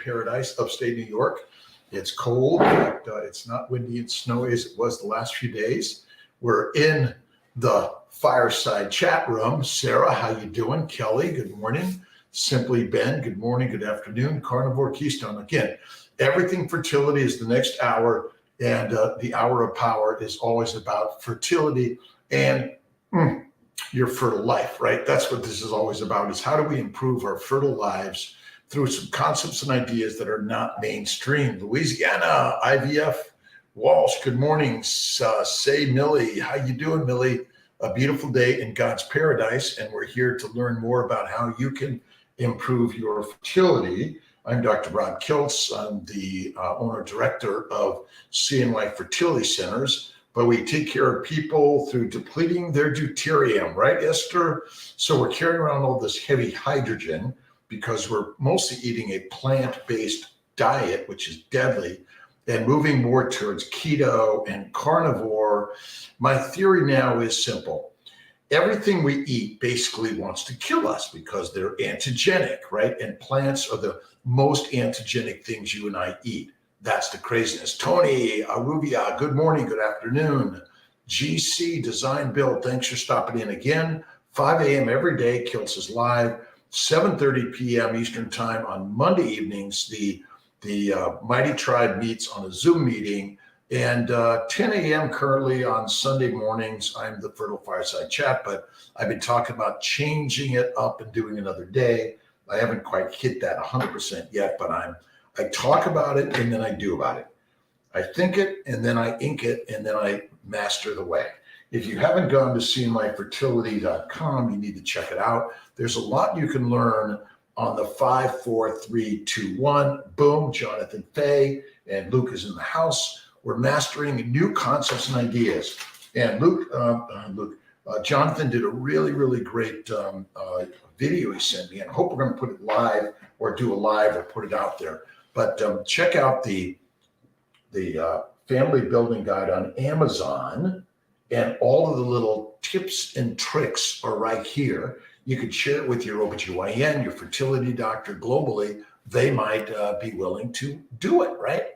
paradise, upstate New York. It's cold, but it's not windy and snowy as it was the last few days. We're in the Fireside chat room. Sarah, how you doing? Kelly, good morning. Simply Ben, good morning, good afternoon. Carnivore, Keystone. Again, everything fertility is the next hour, and the hour of power is always about fertility and your fertile life, right? That's what this is always about, is how do we improve our fertile lives through some concepts and ideas that are not mainstream. Louisiana, IVF, Walsh, good morning. Say Millie, how you doing, Millie? A beautiful day in God's paradise, and we're here to learn more about how you can improve your fertility. I'm Dr. Kiltz. I'm the owner-director of CNY Fertility Centers, but we take care of people through depleting their deuterium, right, Esther? So we're carrying around all this heavy hydrogen because we're mostly eating a plant-based diet, which is deadly, and moving more towards keto and carnivore. My theory now is simple. Everything we eat basically wants to kill us because they're antigenic, right? And plants are the most antigenic things you and I eat. That's the craziness. Tony Arubia, good morning, good afternoon. GC Design Build, thanks for stopping in again. 5 a.m. every day, Kiltz is live. 7:30 p.m. Eastern time on Monday evenings. The Mighty Tribe meets on a Zoom meeting, and 10 a.m. currently on Sunday mornings. I'm the Fertile Fireside Chat, but I've been talking about changing it up and doing another day. I haven't quite hit that 100% yet, but I talk about it and then I do about it. I think it and then I ink it and then I master the way. If you haven't gone to cnmyfertility.com, you need to check it out. There's a lot you can learn on the 5, 4, 3, 2, 1. Boom, Jonathan Fay and Luke is in the house. We're mastering new concepts and ideas. And Jonathan did a really, really great video he sent me, and I hope we're going to put it live or do a live or put it out there. But check out the family building guide on Amazon, and all of the little tips and tricks are right here. You could share it with your OBGYN, your fertility doctor globally. They might be willing to do it, right?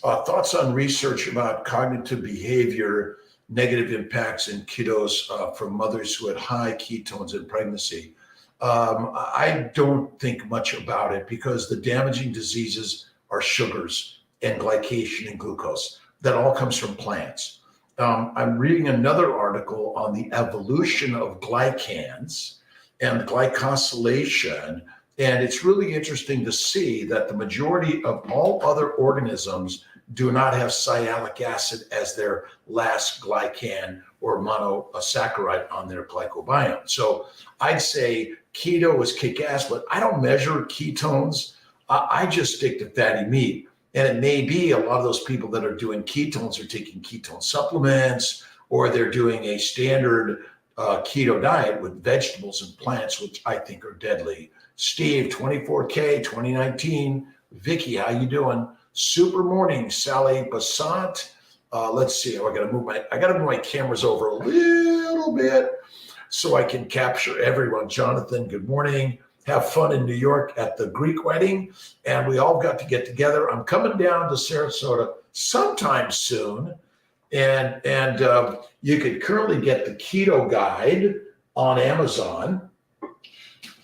Thoughts on research about cognitive behavior, negative impacts in kiddos from mothers who had high ketones in pregnancy. I don't think much about it because the damaging diseases are sugars and glycation and glucose. That all comes from plants. I'm reading another article on the evolution of glycans and glycosylation, and it's really interesting to see that the majority of all other organisms do not have sialic acid as their last glycan or monosaccharide on their glycobiome. So I'd say keto is kick-ass, but I don't measure ketones. I just stick to fatty meat. And it may be a lot of those people that are doing ketones are taking ketone supplements, or they're doing a standard keto diet with vegetables and plants, which I think are deadly. Steve, 24K, 2019. Vicky, how you doing? Super morning, Sally Bassant. Let's see. I gotta move my cameras over a little bit so I can capture everyone. Jonathan, good morning. Have fun in New York at the Greek wedding, and we all got to get together. I'm coming down to Sarasota sometime soon, and you can currently get the keto guide on Amazon,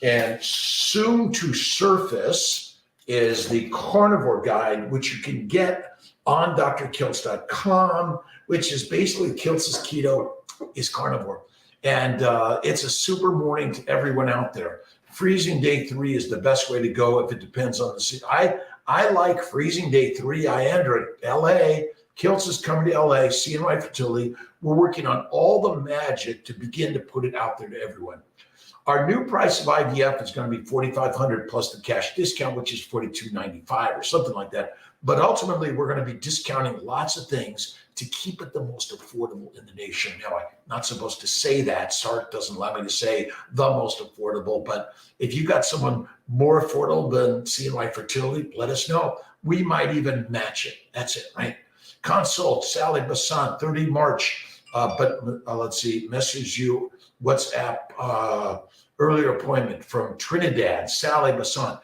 and soon to surface is the carnivore guide, which you can get on drkiltz.com, which is basically Kiltz's keto is carnivore. And it's a super morning to everyone out there. Freezing day 3 is the best way to go if it depends on the season. I like freezing day 3. I enter at LA. Kiltz is coming to LA, CNY Fertility. We're working on all the magic to begin to put it out there to everyone. Our new price of IVF is going to be $4,500 plus the cash discount, which is $4,295 or something like that. But ultimately, we're going to be discounting lots of things to keep it the most affordable in the nation. Now, I'm not supposed to say that. SART doesn't allow me to say the most affordable. But if you got someone more affordable than CNY Fertility, let us know. We might even match it. That's it, right? Consult, Sally Bassan, 30 March. Let's see, message you, WhatsApp, earlier appointment from Trinidad, Sally Bassan.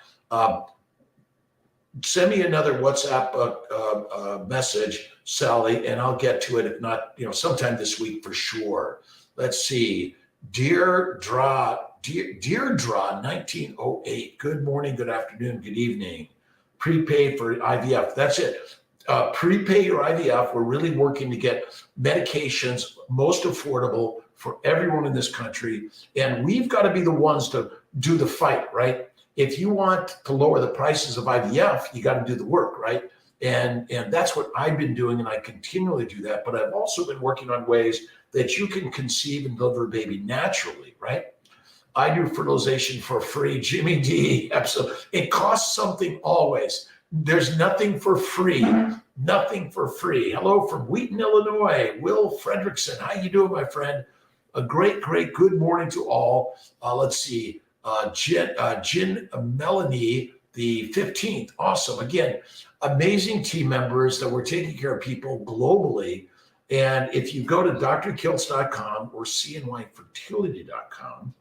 Send me another WhatsApp message, Sally, and I'll get to it. If not, sometime this week for sure. Let's see. Deirdre 1908. Good morning, good afternoon, good evening. Prepay for IVF. That's it. Prepay your IVF. We're really working to get medications most affordable for everyone in this country. And we've got to be the ones to do the fight, right? If you want to lower the prices of IVF, you got to do the work, right? And that's what I've been doing, and I continually do that. But I've also been working on ways that you can conceive and deliver a baby naturally, right? I do fertilization for free. Jimmy D, absolutely. It costs something always. There's nothing for free. Nothing for free. Hello from Wheaton, Illinois. Will Fredrickson. How you doing, my friend? A great good morning to all. Let's see. Jen Melanie, the 15th. Awesome. Again, amazing team members that we're taking care of people globally. And if you go to drkiltz.com or cnyfertility.com,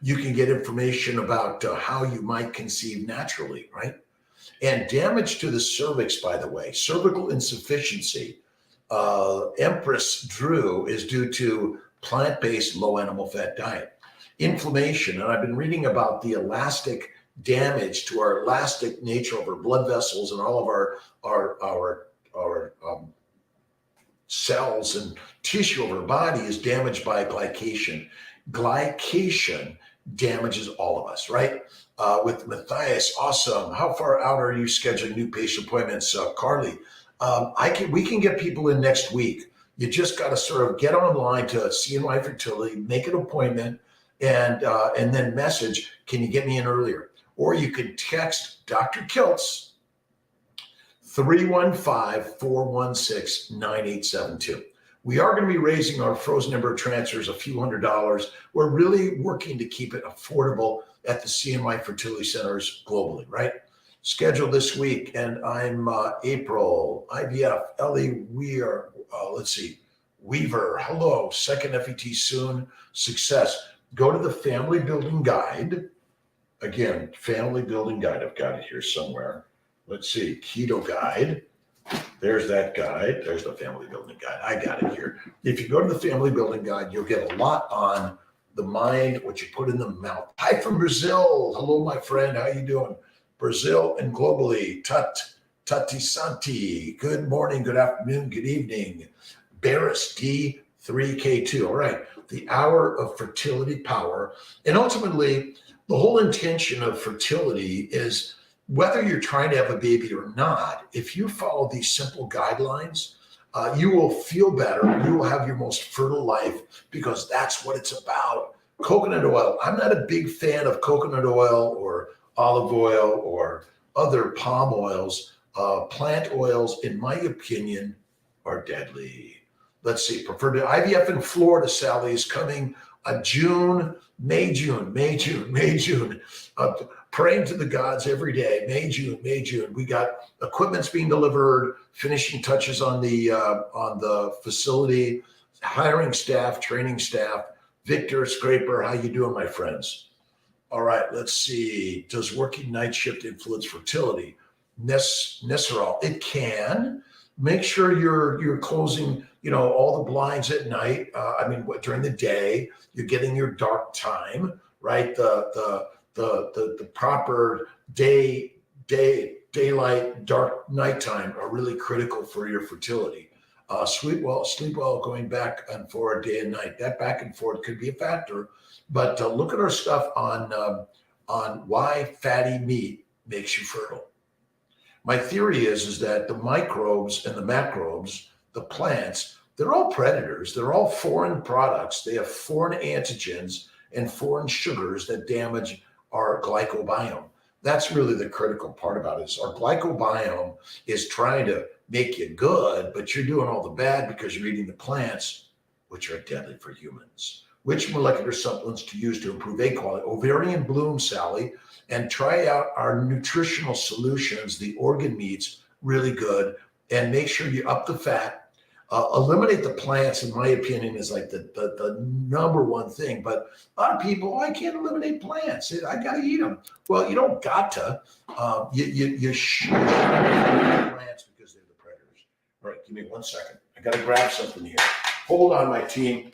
you can get information about how you might conceive naturally, right? And damage to the cervix, by the way, cervical insufficiency, Empress Drew, is due to plant-based low animal fat diet. Inflammation, and I've been reading about the elastic damage to our elastic nature of our blood vessels and all of our cells and tissue of our body is damaged by glycation. Glycation damages all of us, right? With Matthias, awesome. How far out are you scheduling new patient appointments, Carly? We can get people in next week. You just got to sort of get online to CNY Fertility, make an appointment, and then message, can you get me in earlier? Or you can text Dr. Kiltz, 315-416-9872. We are going to be raising our frozen embryo transfers a few $100s. We're really working to keep it affordable at the CNY Fertility Centers globally, right? Scheduled this week, and I'm April, IVF, Ellie Weir, Weaver, hello, second FET soon, success. Go to the Family Building Guide. Again, Family Building Guide, I've got it here somewhere. Let's see, Keto Guide. There's that guide. There's the Family Building Guide. I got it here. If you go to the Family Building Guide, you'll get a lot on the mind, what you put in the mouth. Hi from Brazil. Hello, my friend. How you doing? Brazil and globally. Tati Santi. Good morning, good afternoon, good evening. Barris D3K2. All right. The hour of fertility power. And ultimately, the whole intention of fertility is whether you're trying to have a baby or not, if you follow these simple guidelines, you will feel better. You will have your most fertile life because that's what it's about. Coconut oil. I'm not a big fan of coconut oil or olive oil or other palm oils. Plant oils, in my opinion, are deadly. Let's see. Preferred to IVF in Florida, Sally, is coming May, June. Praying to the gods every day. May, June. We got equipment's being delivered, finishing touches on the facility, hiring staff, training staff. Victor Scraper, how you doing, my friends? All right, let's see. Does working night shift influence fertility? Nesserol, it can. Make sure you're closing, all the blinds at night. During the day, you're getting your dark time, right? The proper daylight, dark nighttime are really critical for your fertility. Sleep well, going back and forward day and night. That back and forth could be a factor, but look at our stuff on why fatty meat makes you fertile. My theory is that the microbes and the macrobes, the plants, they're all predators. They're all foreign products. They have foreign antigens and foreign sugars that damage our glycobiome. That's really the critical part about it. Our glycobiome is trying to make you good, but you're doing all the bad because you're eating the plants, which are deadly for humans. Which molecular supplements to use to improve egg quality? Ovarian bloom, Sally, and try out our nutritional solutions, the organ meats, really good, and make sure you up the fat. Eliminate the plants, in my opinion, is like the number one thing. But a lot of people, I can't eliminate plants. I got to eat them. Well, you don't got to. You should eliminate plants because they're the predators. All right, give me 1 second. I got to grab something here. Hold on, my team.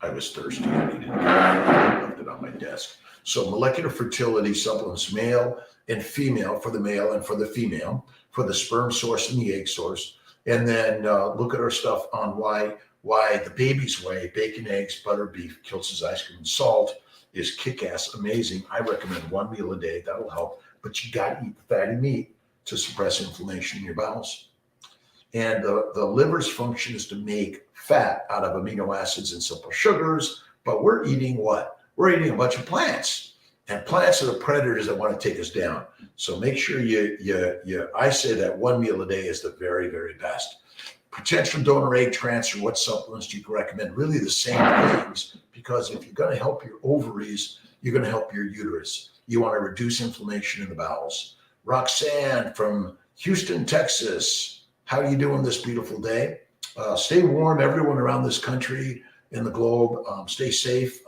I was thirsty. I needed it. I left it on my desk. So molecular fertility supplements male and female for the male and for the female, for the sperm source and the egg source. And then look at our stuff on why the baby's way, bacon, eggs, butter, beef, Kiltz's ice cream, and salt is kick-ass amazing. I recommend 1 meal a day. That'll help. But you got to eat the fatty meat to suppress inflammation in your bowels. And the liver's function is to make fat out of amino acids and simple sugars, but we're eating what? We're eating a bunch of plants, and plants are the predators that want to take us down. So make sure I say that 1 meal a day is the very, very best. Potential donor egg transfer, what supplements do you recommend? Really the same things, because if you're going to help your ovaries, you're going to help your uterus. You want to reduce inflammation in the bowels. Roxanne from Houston, Texas. How are you doing this beautiful day? Stay warm, everyone around this country, in the globe. Stay safe.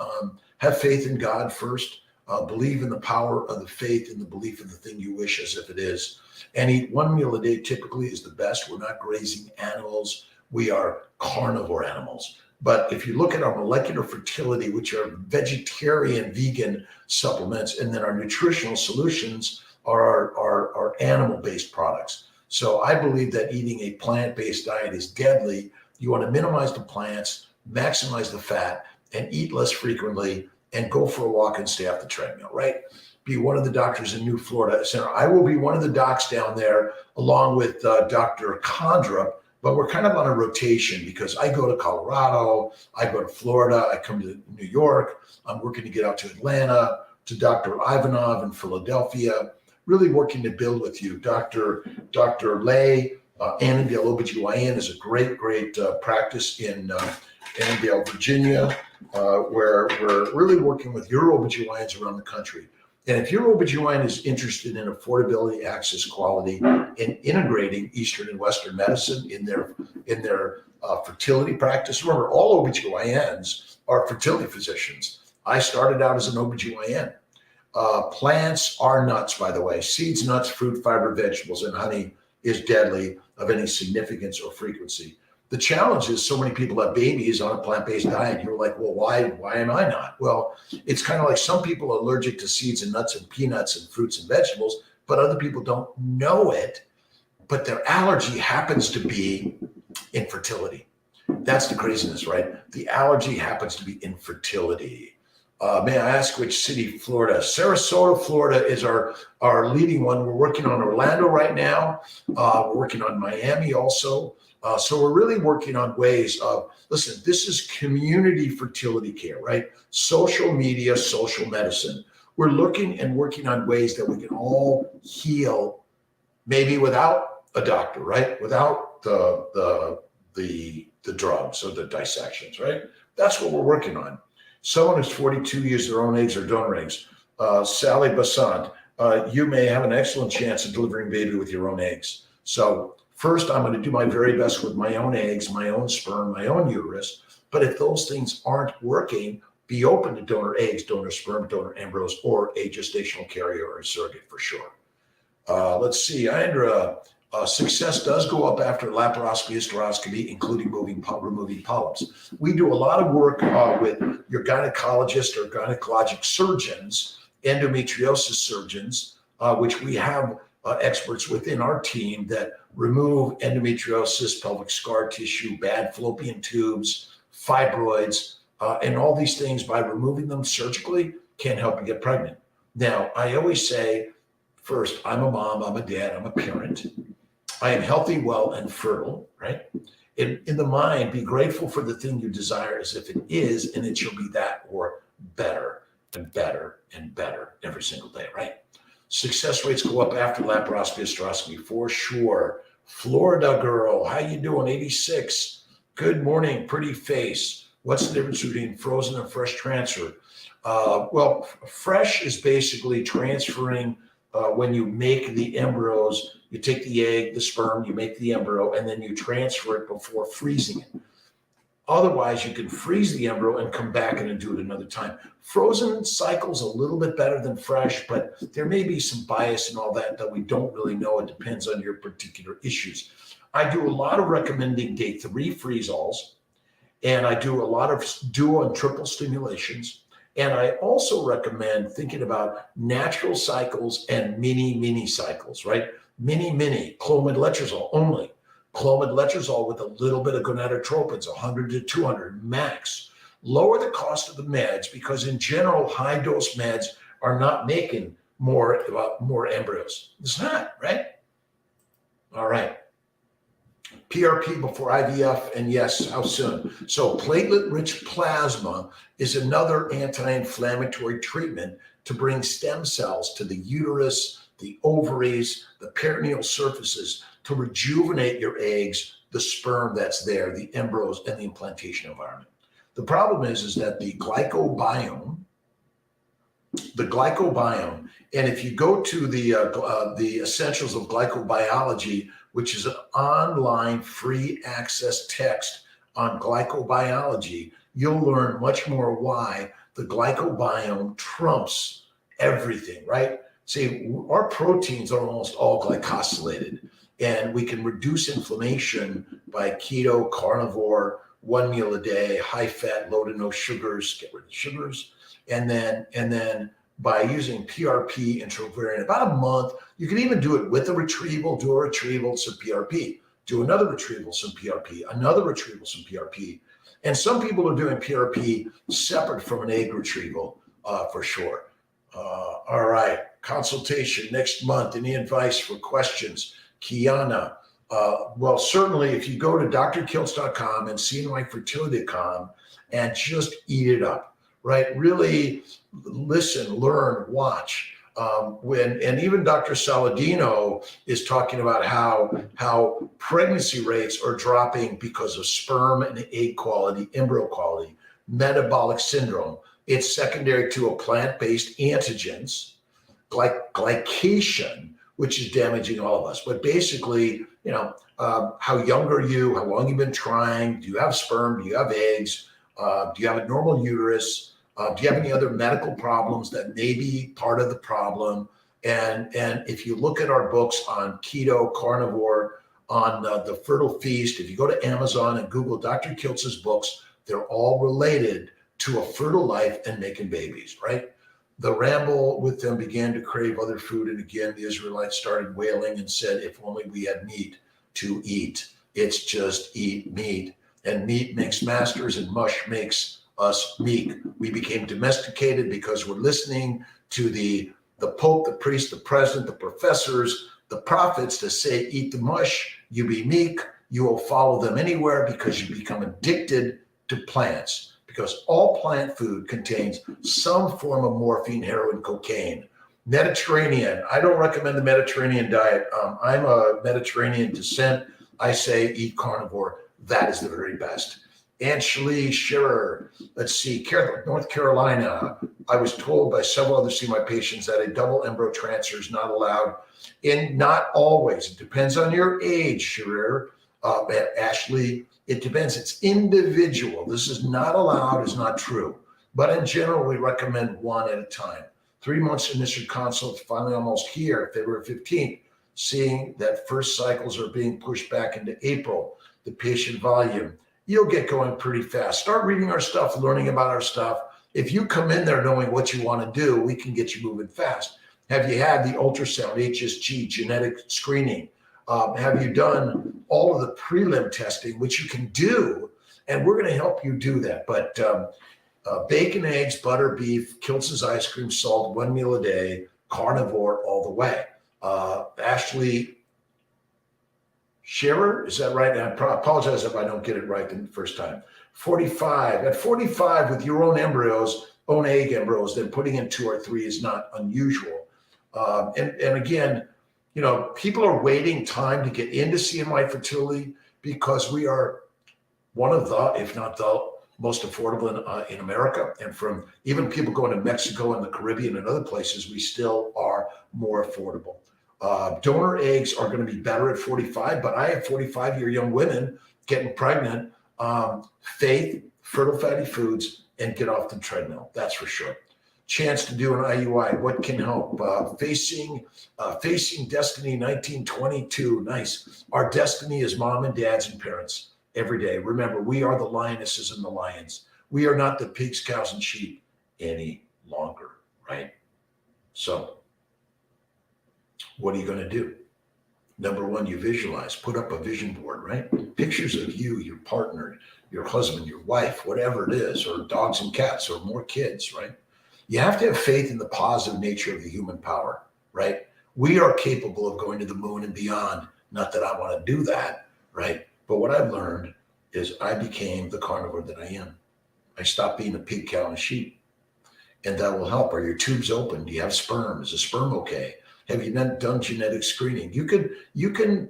Have faith in God first. Believe in the power of the faith and the belief in the thing you wish as if it is. And eat 1 meal a day typically is the best. We're not grazing animals. We are carnivore animals. But if you look at our molecular fertility, which are vegetarian, vegan supplements, and then our nutritional solutions are our animal-based products. So I believe that eating a plant-based diet is deadly. You want to minimize the plants, maximize the fat, and eat less frequently, and go for a walk and stay off the treadmill, right? Be one of the doctors in New Florida Center. I will be one of the docs down there along with Dr. Condra, but we're kind of on a rotation because I go to Colorado, I go to Florida, I come to New York. I'm working to get out to Atlanta, to Dr. Ivanov in Philadelphia. Really working to build with you. Dr. Lay, Annandale OBGYN is a great practice in Annandale, Virginia, where we're really working with your OBGYNs around the country. And if your OBGYN is interested in affordability, access, quality, and integrating Eastern and Western medicine in their fertility practice, remember, all OBGYNs are fertility physicians. I started out as an OBGYN. Plants are nuts, by the way. Seeds, nuts, fruit, fiber, vegetables, and honey is deadly of any significance or frequency. The challenge is so many people have babies on a plant-based diet. You're like, well, why am I not? Well, it's kind of like some people are allergic to seeds and nuts and peanuts and fruits and vegetables, but other people don't know it, but their allergy happens to be infertility. That's the craziness, right? The allergy happens to be infertility. May I ask which city? Florida. Sarasota, Florida is our leading one. We're working on Orlando right now. We're working on Miami also. So we're really working on ways of, listen, this is community fertility care, right? Social media, social medicine. We're looking and working on ways that we can all heal, maybe without a doctor, right? Without the drugs or the dissections, right? That's what we're working on. Someone who's 42 uses their own eggs or donor eggs. Sally Bassant, you may have an excellent chance of delivering baby with your own eggs. So first, I'm going to do my very best with my own eggs, my own sperm, my own uterus. But if those things aren't working, be open to donor eggs, donor sperm, donor embryos, or a gestational carrier or a surrogate for sure. Let's see, Andrea, success does go up after laparoscopy, hysteroscopy, including removing polyps. We do a lot of work with your gynecologist or gynecologic surgeons, endometriosis surgeons, which we have experts within our team that remove endometriosis, pelvic scar tissue, bad fallopian tubes, fibroids, and all these things by removing them surgically can help you get pregnant. Now, I always say, first, I'm a mom, I'm a dad, I'm a parent. I am healthy, well, and fertile, right? In the mind, be grateful for the thing you desire as if it is, and it shall be that or better and better and better every single day, right? Success rates go up after laparoscopy, hysteroscopy, for sure. Florida girl, how you doing? 86. Good morning, pretty face. What's the difference between frozen and fresh transfer? Well, fresh is basically transferring when you make the embryos. You take the egg, the sperm, you make the embryo, and then you transfer it before freezing it. Otherwise, you can freeze the embryo and come back and do it another time. Frozen cycle's a little bit better than fresh, but there may be some bias and all that we don't really know. It depends on your particular issues. I do a lot of recommending day 3 freeze-alls, and I do a lot of dual and triple stimulations. And I also recommend thinking about natural cycles and mini cycles, right? Mini, Clomid letrozole only. Clomid letrozole with a little bit of gonadotropins, 100 to 200 max. Lower the cost of the meds because in general, high dose meds are not making more embryos. It's not, right? All right. PRP before IVF, and yes, how soon? So platelet-rich plasma is another anti-inflammatory treatment to bring stem cells to the uterus, the ovaries, the peritoneal surfaces to rejuvenate your eggs, the sperm that's there, the embryos, and the implantation environment. The problem is that the glycobiome, and if you go to the Essentials of Glycobiology, which is an online free access text on glycobiology, you'll learn much more why the glycobiome trumps everything, right? See, our proteins are almost all glycosylated, and we can reduce inflammation by keto, carnivore, 1 meal a day, high fat, low to no sugars, get rid of sugars, and then by using PRP intravariant about a month. You can even do it with a retrieval, do a retrieval, some PRP, do another retrieval, some PRP, another retrieval, some PRP. And some people are doing PRP separate from an egg retrieval for sure. All right, consultation next month. Any advice for questions? Kiana, well, certainly if you go to drkiltz.com and cnyfertility.com and just eat it up, right? Really listen, learn, watch. And even Dr. Saladino is talking about how pregnancy rates are dropping because of sperm and egg quality, embryo quality, metabolic syndrome. It's secondary to a plant-based antigens, glycation, which is damaging all of us. But basically, how young are you? How long you've been trying? Do you have sperm? Do you have eggs? Do you have a normal uterus? Do you have any other medical problems that may be part of the problem? And if you look at our books on keto, carnivore, on the Fertile Feast, if you go to Amazon and Google Dr. Kiltz's books, they're all related to a fertile life and making babies, right? The ramble with them began to crave other food. And again, the Israelites started wailing and said, if only we had meat to eat. It's just eat meat. And meat makes masters and mush makes us meek. We became domesticated because we're listening to the Pope, the priest, the president, the professors, the prophets to say, eat the mush, you be meek, you will follow them anywhere because you become addicted to plants. Because all plant food contains some form of morphine, heroin, cocaine. Mediterranean, I don't recommend the Mediterranean diet. I'm a Mediterranean descent. I say eat carnivore. That is the very best. Ann Shlee Scherer, let's see, North Carolina. I was told by several other CMI patients that a double embryo transfer is not allowed. And not always. It depends on your age, Scherer. Ashley, it depends. It's individual. This is not allowed, is not true. But in general, we recommend one at a time. 3 months initial consult, finally almost here, February 15th, seeing that first cycles are being pushed back into April. The patient volume, you'll get going pretty fast. Start reading our stuff, learning about our stuff. If you come in there knowing what you want to do, we can get you moving fast. Have you had the ultrasound, HSG, genetic screening? Have you done all of the prelim testing, which you can do, and we're going to help you do that. But bacon, eggs, butter, beef, Kiltz's ice cream, salt, 1 meal a day, carnivore all the way. Ashley Scherer, is that right? I apologize if I don't get it right the first time. 45. At 45, with your own embryos, own egg embryos, then putting in 2 or 3 is not unusual. And again, people are waiting time to get into CMI fertility because we are one of the, if not the most affordable in America. And from even people going to Mexico and the Caribbean and other places, we still are more affordable. Donor eggs are going to be better at 45, but I have 45-year young women getting pregnant. Faith, fertile fatty foods, and get off the treadmill. That's for sure. Chance to do an IUI. What can help? Facing Destiny 1922. Nice. Our destiny is mom and dads and parents every day. Remember, we are the lionesses and the lions. We are not the pigs, cows, and sheep any longer, right? So what are you going to do? Number one, you visualize, put up a vision board, right? Pictures of you, your partner, your husband, your wife, whatever it is, or dogs and cats, or more kids, right? You have to have faith in the positive nature of the human power, right? We are capable of going to the moon and beyond. Not that I want to do that, right? But what I've learned is I became the carnivore that I am. I stopped being a pig, cow, and sheep. And that will help. Are your tubes open? Do you have sperm? Is the sperm okay? Have you not done genetic screening? You can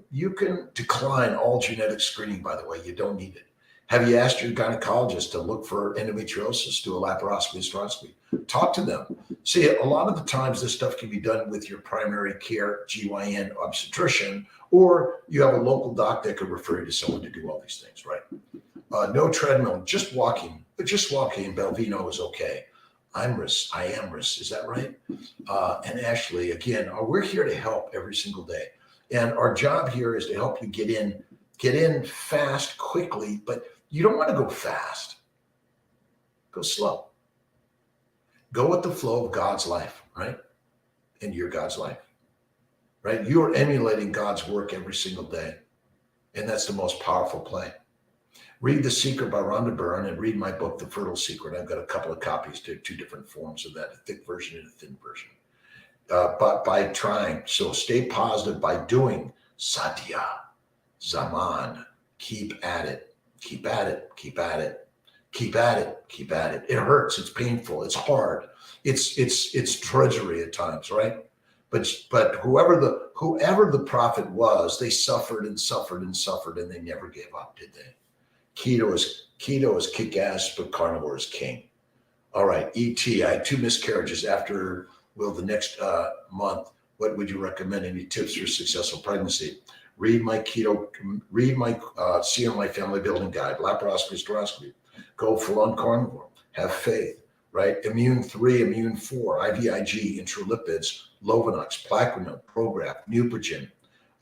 decline all genetic screening, by the way. You don't need it. Have you asked your gynecologist to look for endometriosis, do a laparoscopy, hysteroscopy? Talk to them. See, a lot of the times this stuff can be done with your primary care GYN obstetrician, or you have a local doc that could refer you to someone to do all these things, right? No treadmill, just walking. But just walking in Belvino is okay. Iamris, is that right? And Ashley, again, we're here to help every single day. And our job here is to help you get in fast, quickly, but you don't want to go fast. Go slow. Go with the flow of God's life, right? And your God's life, right? You are emulating God's work every single day. And that's the most powerful play. Read The Secret by Rhonda Byrne and read my book, The Fertile Secret. I've got a couple of copies to two different forms of that, a thick version and a thin version. But by trying, so stay positive by doing Satya, Zaman, keep at it, keep at it, keep at it, keep at it, keep at it. It hurts, it's painful, it's hard, it's drudgery at times, right? But whoever the prophet was, they suffered and suffered and suffered, and they never gave up, did they? Keto is kick-ass, but carnivore is king. All right, ET, I had 2 miscarriages after, the next month. What would you recommend? Any tips for successful pregnancy? Read my See on My Family Building Guide, laparoscopy, hysteroscopy. Go full on carnivore. Have faith, right? Immune 3, Immune 4, IVIG, intralipids, Lovenox, Plaquenil, Prograf, Neupogen,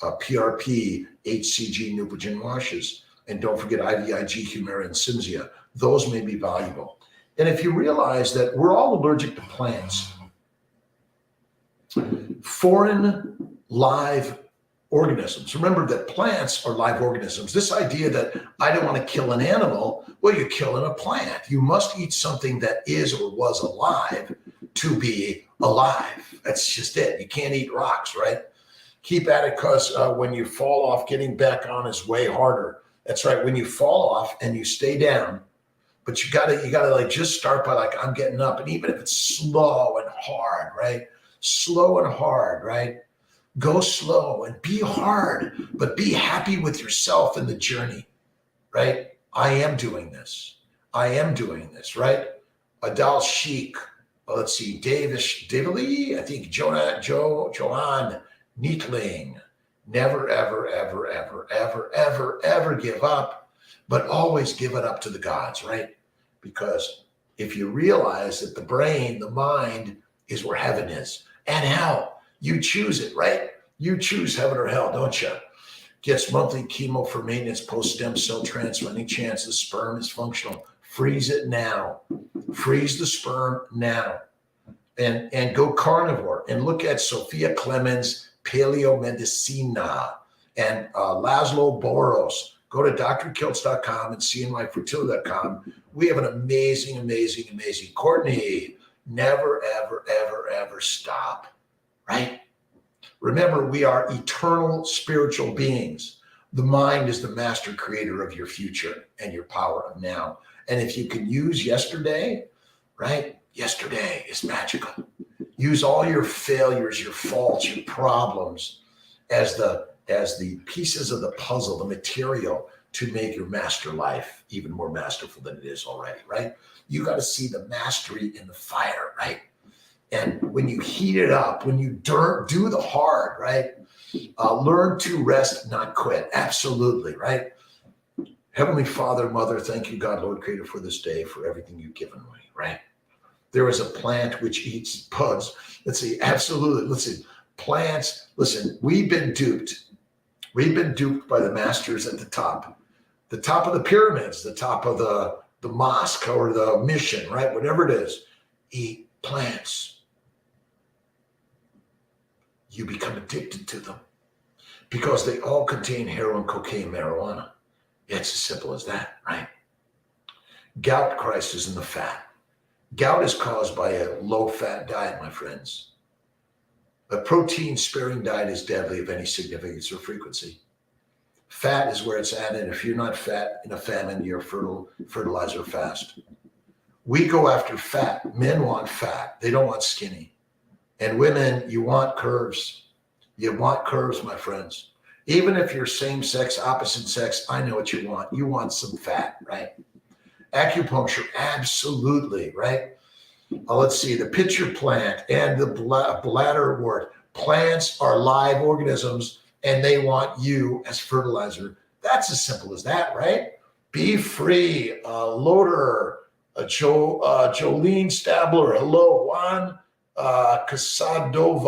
PRP, HCG, Neupogen washes. And don't forget IVIG, Humira, and Cimzia. Those may be valuable. And if you realize that we're all allergic to plants, foreign live organisms. Remember that plants are live organisms. This idea that I don't want to kill an animal, well, you're killing a plant. You must eat something that is or was alive to be alive. That's just it. You can't eat rocks, right? Keep at it, because when you fall off, getting back on is way harder. That's right. When you fall off and you stay down, but you gotta like just start by like, I'm getting up. And even if it's slow and hard, right? Slow and hard, right? Go slow and be hard, but be happy with yourself in the journey, right? I am doing this, right? Adal Sheik, let's see, David Lee, I think Johan Neatling. Never, ever, ever, ever, ever, ever, ever give up, but always give it up to the gods, right? Because if you realize that the brain, the mind is where heaven is and hell, you choose it, right? You choose heaven or hell, don't you? Gets monthly chemo for maintenance, post-stem cell transfer. Any chance the sperm is functional? Freeze it now. Freeze the sperm now. And go carnivore and look at Sophia Clemens' Paleomedicina and Laszlo Boros. Go to drkiltz.com and cnmyfertility.com. We have an amazing, amazing, amazing Courtney. Never, ever, ever, ever stop, right? Remember, we are eternal spiritual beings. The mind is the master creator of your future and your power of now. And if you can use yesterday, right? Yesterday is magical. Use all your failures, your faults, your problems as the pieces of the puzzle, the material to make your master life even more masterful than it is already, right? You got to see the mastery in the fire, right? And when you heat it up, when you do the hard, right? Learn to rest, not quit. Absolutely, right? Heavenly Father, Mother, thank you, God, Lord, Creator, for this day, for everything you've given me, right? There is a plant which eats bugs. Let's see, absolutely. Listen, plants, listen, we've been duped. We've been duped by the masters at the top of the pyramids, the top of the mosque or the mission, right? Whatever it is, eat plants. You become addicted to them because they all contain heroin, cocaine, marijuana. It's as simple as that, right? Gout crisis in the fat. Gout is caused by a low-fat diet, my friends. A protein-sparing diet is deadly of any significance or frequency. Fat is where it's at, and if you're not fat in a famine, you're fertilizer fast. We go after fat. Men want fat. They don't want skinny. And women, you want curves. You want curves, my friends. Even if you're same sex, opposite sex, I know what you want. You want some fat, right? Acupuncture, absolutely, right? Let's see, the pitcher plant and the bladderwort. Plants are live organisms and they want you as fertilizer. That's as simple as that, right? Be free. Loader, Jolene Stabler, hello, Juan Casadoval.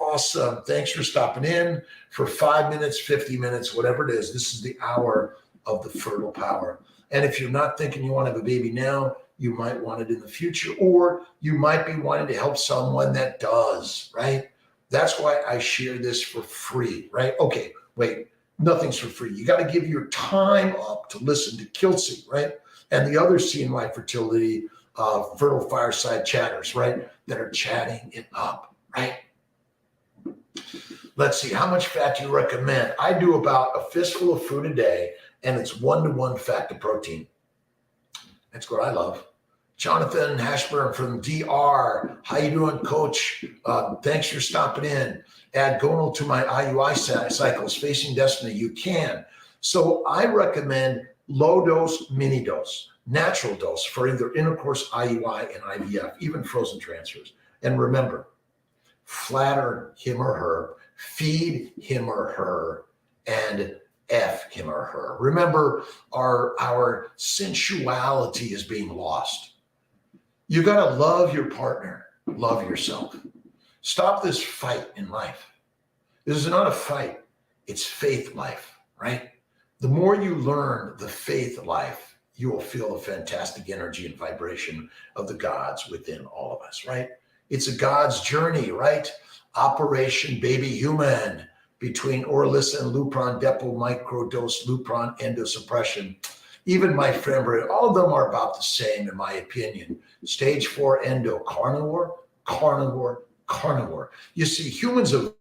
Awesome. Thanks for stopping in for 5 minutes, 50 minutes, whatever it is. This is the hour of the fertile power. And if you're not thinking you want to have a baby now, you might want it in the future, or you might be wanting to help someone that does, right? That's why I share this for free, right? Okay, wait, nothing's for free. You got to give your time up to listen to Kiltz, right? And the other CNY Fertility, Fertile Fireside chatters, right? That are chatting it up, right? Let's see, how much fat do you recommend? I do about a fistful of food a day, and it's 1-to-1 fat to protein. That's what I love. Jonathan Hashburn from DR. How you doing, coach? Thanks for stopping in. Add gonal to my IUI cycles, facing destiny. You can. So I recommend low dose, mini dose, natural dose for either intercourse, IUI, and IVF, even frozen transfers. And remember, flatter him or her, feed him or her, and F him or her. Remember, our sensuality is being lost. You got to love your partner, love yourself. Stop this fight in life. This is not a fight. It's faith life, right? The more you learn the faith life, you will feel the fantastic energy and vibration of the gods within all of us, right? It's a God's journey, right? Operation Baby Human between Orlis and Lupron, Depo, microdose, Lupron, endosuppression. Even my friend, all of them are about the same, in my opinion. Stage 4 endo, carnivore, carnivore, carnivore. You see, humans are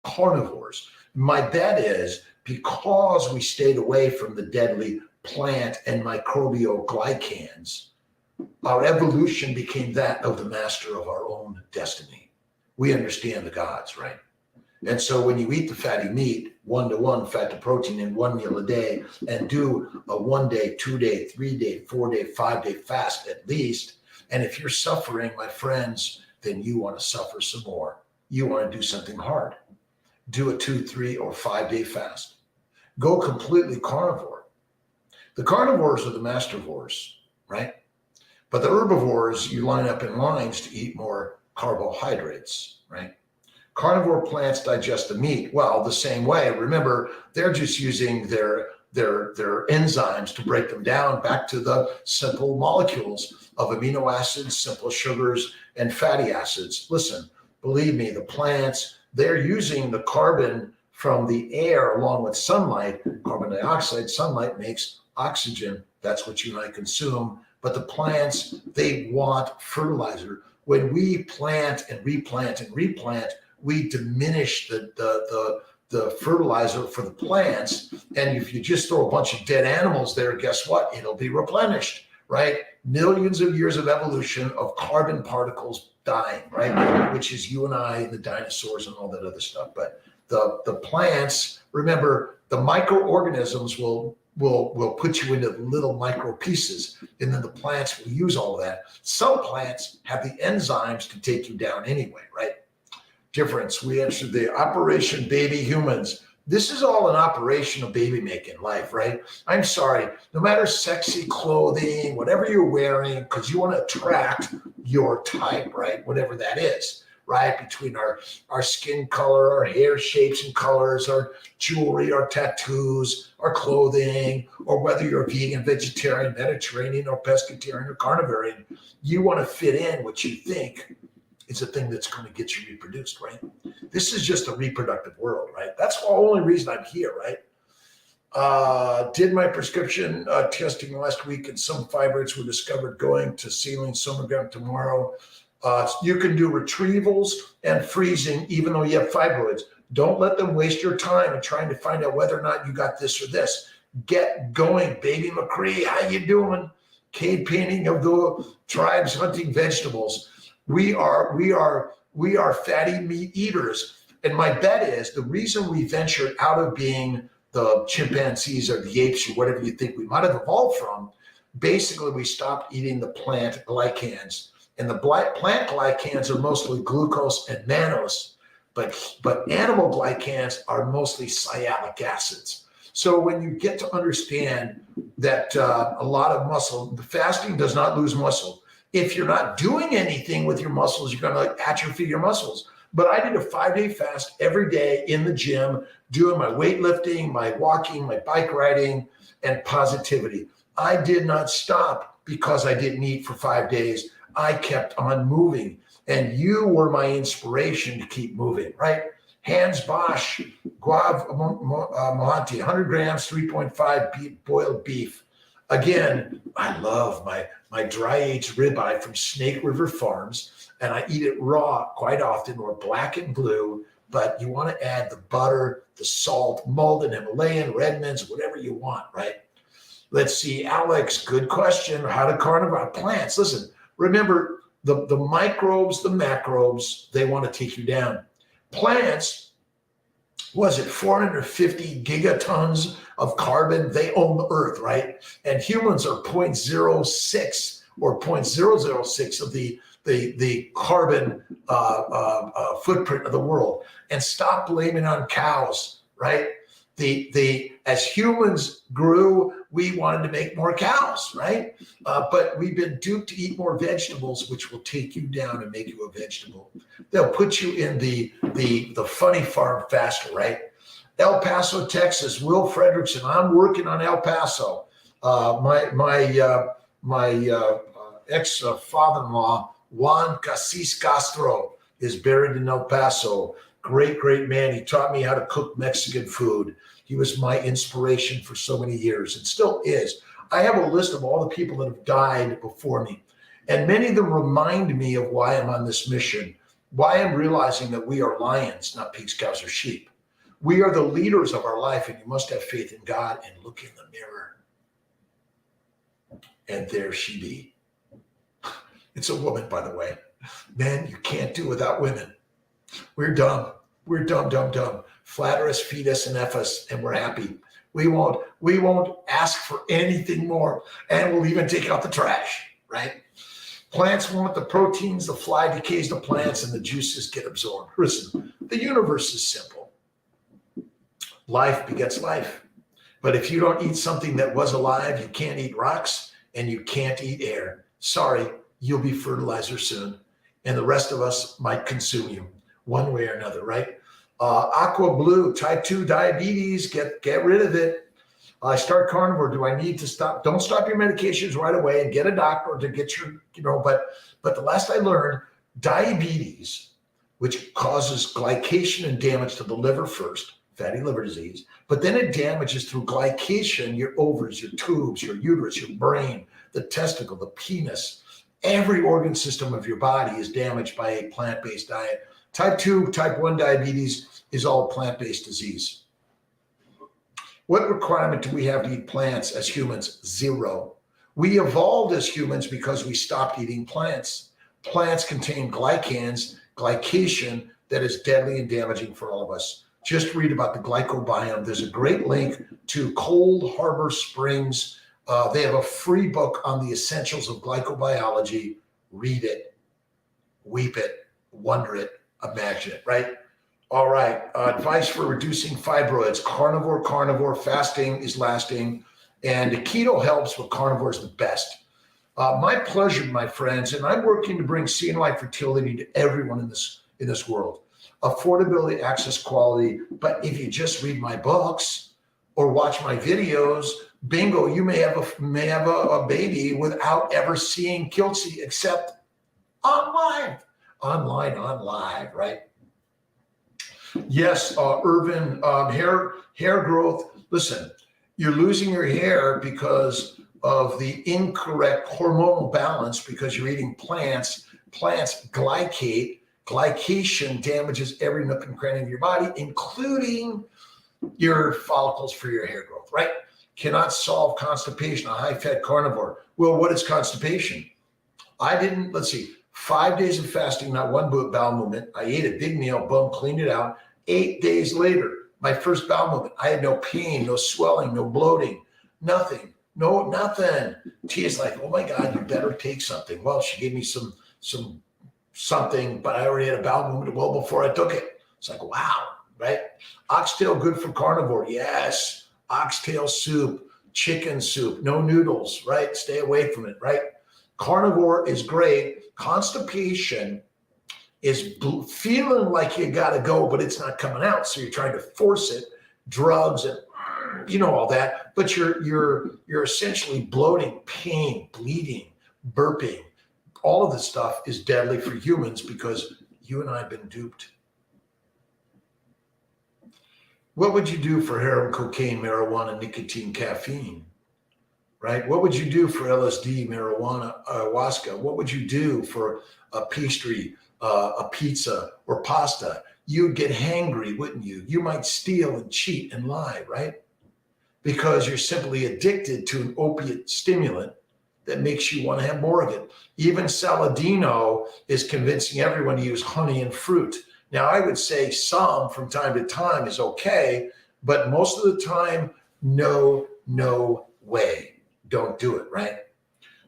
carnivores. My bet is because we stayed away from the deadly plant and microbial glycans, our evolution became that of the master of our own destiny. We understand the gods, right? And so when you eat the fatty meat, 1-to-1 fat to protein in 1 meal a day, and do a 1-day, 2-day, 3-day, 4-day, 5-day fast at least, and if you're suffering, my friends, then you want to suffer some more. You want to do something hard. Do a 2, 3, or 5-day fast. Go completely carnivore. The carnivores are the mastervores, right? But the herbivores, you line up in lines to eat more carbohydrates, right? Carnivore plants digest the meat. Well, the same way. Remember, they're just using their enzymes to break them down back to the simple molecules of amino acids, simple sugars, and fatty acids. Listen, believe me, the plants, they're using the carbon from the air along with sunlight. Carbon dioxide, sunlight makes oxygen. That's what you and I consume. But the plants, they want fertilizer. When we plant and replant and replant, we diminish the fertilizer for the plants. And if you just throw a bunch of dead animals there, guess what? It'll be replenished, right? Millions of years of evolution of carbon particles dying, right? Which is you and I and the dinosaurs and all that other stuff. But the plants, remember, the microorganisms will will put you into little micro pieces, and then the plants will use all of that. Some plants have the enzymes to take you down anyway, right? Difference. We answered the Operation Baby Humans. This is all an operation of baby making life, right? I'm sorry, no matter sexy clothing, whatever you're wearing, because you want to attract your type, right? Whatever that is, right? Between our skin color, our hair shapes and colors, our jewelry, our tattoos, our clothing, or whether you're vegan, vegetarian, Mediterranean, or pescatarian, or carnivore, you want to fit in what you think is a thing that's going to get you reproduced, right? This is just a reproductive world, right? That's the only reason I'm here, right? Did my prescription testing last week, and some fibroids were discovered. Going to saline sonogram tomorrow. You can do retrievals and freezing even though you have fibroids. Don't let them waste your time in trying to find out whether or not you got this or this. Get going, baby McCree. How you doing? Cave painting of the tribes hunting vegetables. We are fatty meat eaters. And my bet is the reason we ventured out of being the chimpanzees or the apes or whatever you think we might have evolved from, basically we stopped eating the plant glycans. And the plant glycans are mostly glucose and mannose, but animal glycans are mostly sialic acids. So when you get to understand that a lot of muscle, the fasting does not lose muscle. If you're not doing anything with your muscles, you're going to atrophy your muscles. But I did a 5-day fast every day in the gym, doing my weightlifting, my walking, my bike riding, and positivity. I did not stop because I didn't eat for 5 days. I kept on moving, and you were my inspiration to keep moving, right? Hans Bosch, Guave Mohanty, 100 grams, 3.5 boiled beef. Again, I love my dry-aged ribeye from Snake River Farms, and I eat it raw quite often, or black and blue, but you want to add the butter, the salt, Malden, Himalayan, Redmond's, whatever you want, right? Let's see, Alex, good question. How to carnivore plants? Listen, remember, the microbes, the macrobes, they want to take you down. Plants, was it 450 gigatons of carbon? They own the earth, right? And humans are 0.06 or 0.006 of the carbon footprint of the world. And stop blaming on cows, right? As humans grew, we wanted to make more cows, right? But we've been duped to eat more vegetables, which will take you down and make you a vegetable. They'll put you in the funny farm faster, right? El Paso, Texas, Will Frederickson. I'm working on El Paso. My ex-father-in-law, Juan Casis Castro, is buried in El Paso. Great man. He taught me how to cook Mexican food. He was my inspiration for so many years and still is. I have a list of all the people that have died before me. And many of them remind me of why I'm on this mission, why I'm realizing that we are lions, not pigs, cows, or sheep. We are the leaders of our life, and you must have faith in God and look in the mirror. And there she be. It's a woman, by the way. Men, you can't do without women. We're dumb. We're dumb. Flatter us, feed us, and F us, and we're happy. We won't ask for anything more, and we'll even take out the trash, right? Plants want the proteins, the fly decays the plants, and the juices get absorbed. Listen, the universe is simple. Life begets life. But if you don't eat something that was alive, you can't eat rocks, and you can't eat air. Sorry, you'll be fertilizer soon, and the rest of us might consume you one way or another, right? Aqua Blue, type 2 diabetes, get rid of it. I start carnivore. Do I need to stop? Don't stop your medications right away and get a doctor to get your, but the last I learned, diabetes, which causes glycation and damage to the liver first, fatty liver disease, but then it damages through glycation your ovaries, your tubes, your uterus, your brain, the testicle, the penis. Every organ system of your body is damaged by a plant-based diet. Type 2, type 1 diabetes is all plant-based disease. What requirement do we have to eat plants as humans? Zero. We evolved as humans because we stopped eating plants. Plants contain glycans, glycation, that is deadly and damaging for all of us. just read about the glycobiome. There's a great link to Cold Harbor Springs. They have a free book on the essentials of glycobiology. Read it, weep it, wonder it, imagine it, right? All right, advice for reducing fibroids. Carnivore, fasting is lasting. And keto helps, but carnivore is the best. My pleasure, my friends, and I'm working to bring CNY fertility to everyone in this world. Affordability, access, quality. But if you just read my books or watch my videos, bingo, you may have a baby without ever seeing Kiltz except online, right? Yes, Irvin, hair growth. Listen, you're losing your hair because of the incorrect hormonal balance because you're eating plants. Plants glycate. Glycation damages every nook and cranny of your body, including your follicles for your hair growth, right? Cannot solve constipation, a high-fat carnivore. Well, what is constipation? Let's see, 5 days of fasting, not one bowel movement. I ate a big meal, boom, cleaned it out. 8 days later, my first bowel movement. I had no pain, no swelling, no bloating, nothing. No, nothing. Tia's like, oh my God, you better take something. Well, she gave me something, but I already had a bowel movement well before I took it. It's like, wow, right? Oxtail, good for carnivore. Yes. Oxtail soup, chicken soup, no noodles, right? Stay away from it, right? Carnivore is great. Constipation is feeling like you got to go, but it's not coming out. So you're trying to force it, drugs and you know all that, but you're essentially bloating, pain, bleeding, burping. All of this stuff is deadly for humans because you and I have been duped. What would you do for heroin, cocaine, marijuana, nicotine, caffeine, right? What would you do for LSD, marijuana, ayahuasca? What would you do for a pastry, a pizza, or pasta? You'd get hangry, wouldn't you? You might steal and cheat and lie, right? Because you're simply addicted to an opiate stimulant that makes you want to have more of it. Even Saladino is convincing everyone to use honey and fruit. Now, I would say some from time to time is okay, but most of the time, no way. Don't do it, right?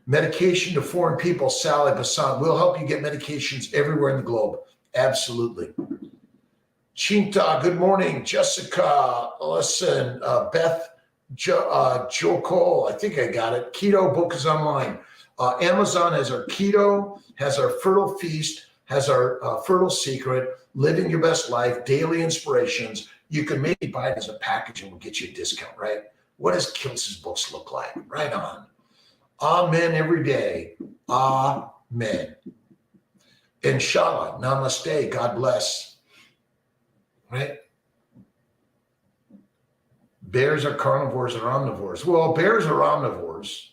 Medication to foreign people, Sally Bassan, will help you get medications everywhere in the globe. Absolutely. Chinta, good morning. Jessica, listen, Beth, Joe Cole, I think I got it. Keto book is online. Amazon has our Keto, has our Fertile Feast, has our Fertile Secret, Living Your Best Life, Daily Inspirations. You can maybe buy it as a package and we'll get you a discount, right? What does Kiltz's books look like? Right on. Amen every day. Amen. Inshallah. Namaste. God bless. Right? Bears are carnivores or omnivores. Well, bears are omnivores.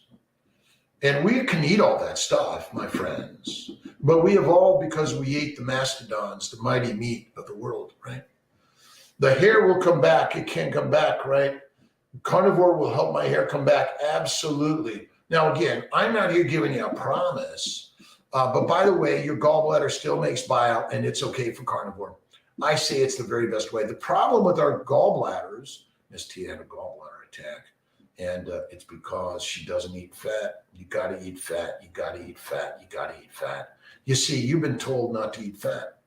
And we can eat all that stuff, my friends. But we evolved because we ate the mastodons, the mighty meat of the world, right? The hair will come back. It can come back, right? Carnivore will help my hair come back. Absolutely. Now, again, I'm not here giving you a promise. But by the way, your gallbladder still makes bile and it's okay for carnivore. I say it's the very best way. The problem with our gallbladders, Miss T had a gallbladder attack. And it's because she doesn't eat fat. You got to eat fat. You got to eat fat. You got to eat fat. You see, you've been told not to eat fat.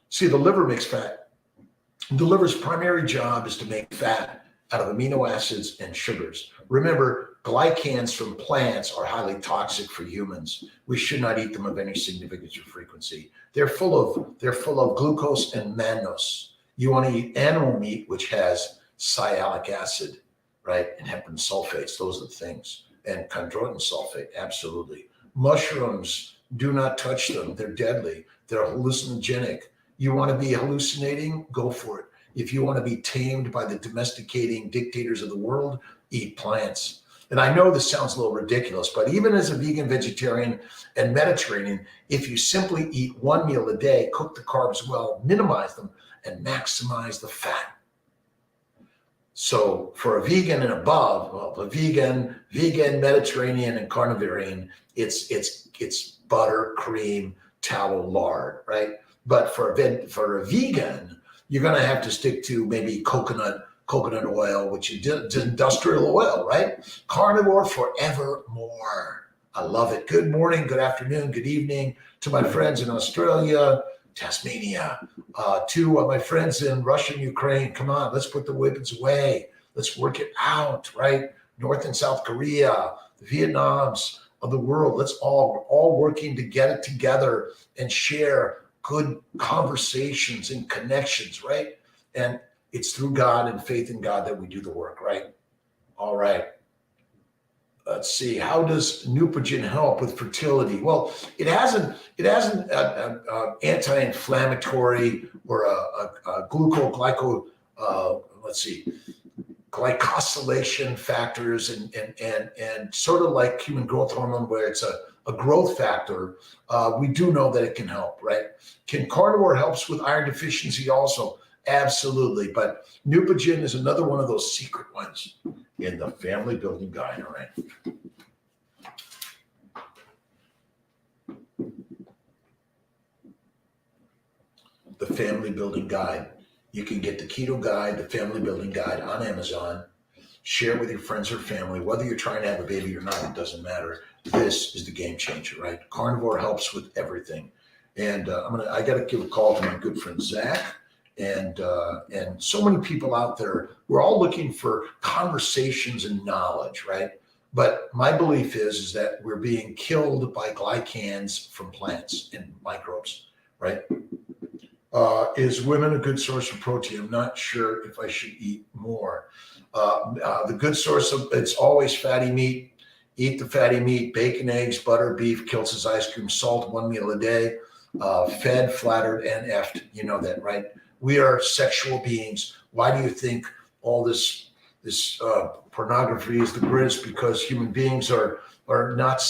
See, the liver makes fat. The liver's primary job is to make fat out of amino acids and sugars. Remember, glycans from plants are highly toxic for humans. We should not eat them of any significance or frequency. They're full of glucose and mannose. You want to eat animal meat, which has sialic acid, right? And heparan sulfates, those are the things. And chondroitin sulfate, absolutely. Mushrooms, do not touch them. They're deadly. They're hallucinogenic. You want to be hallucinating? Go for it. If you want to be tamed by the domesticating dictators of the world, eat plants. And I know this sounds a little ridiculous, but even as a vegan, vegetarian, and Mediterranean, if you simply eat one meal a day, cook the carbs well, minimize them, and maximize the fat. So for a vegan and above, well, the vegan, Mediterranean, and carnivorian, it's butter, cream, tallow, lard, right? But for a vegan, you're going to have to stick to maybe coconut oil, which is industrial oil, right? Carnivore forevermore. I love it. Good morning, good afternoon, good evening to my friends in Australia, Tasmania, to my friends in Russia and Ukraine. Come on, let's put the weapons away. Let's work it out, right? North and South Korea, the Vietnams of the world. Let's all working to get it together and share good conversations and connections, right? And it's through God and faith in God that we do the work, right? All right. Let's see. How does Neupogen help with fertility? Well, it has an anti-inflammatory or a glycosylation factors and sort of like human growth hormone, where it's a growth factor. We do know that it can help, right? Can carnivore helps with iron deficiency also? Absolutely. But Neupogen is another one of those secret ones in the family building guide. All right. The family building guide. You can get the keto guide, the family building guide on Amazon. Share with your friends or family, whether you're trying to have a baby or not, it doesn't matter. This is the game changer, right? Carnivore helps with everything. And I got to give a call to my good friend Zach. And so many people out there, we're all looking for conversations and knowledge, right? But my belief is that we're being killed by glycans from plants and microbes, right? Is women a good source of protein? I'm not sure if I should eat more. The good source of, it's always fatty meat. Eat the fatty meat, bacon, eggs, butter, beef, Kiltz's ice cream, salt, 1 meal a day, fed, flattered, and effed. You know that, right? We are sexual beings. Why do you think all this pornography is the greatest? Because human beings are not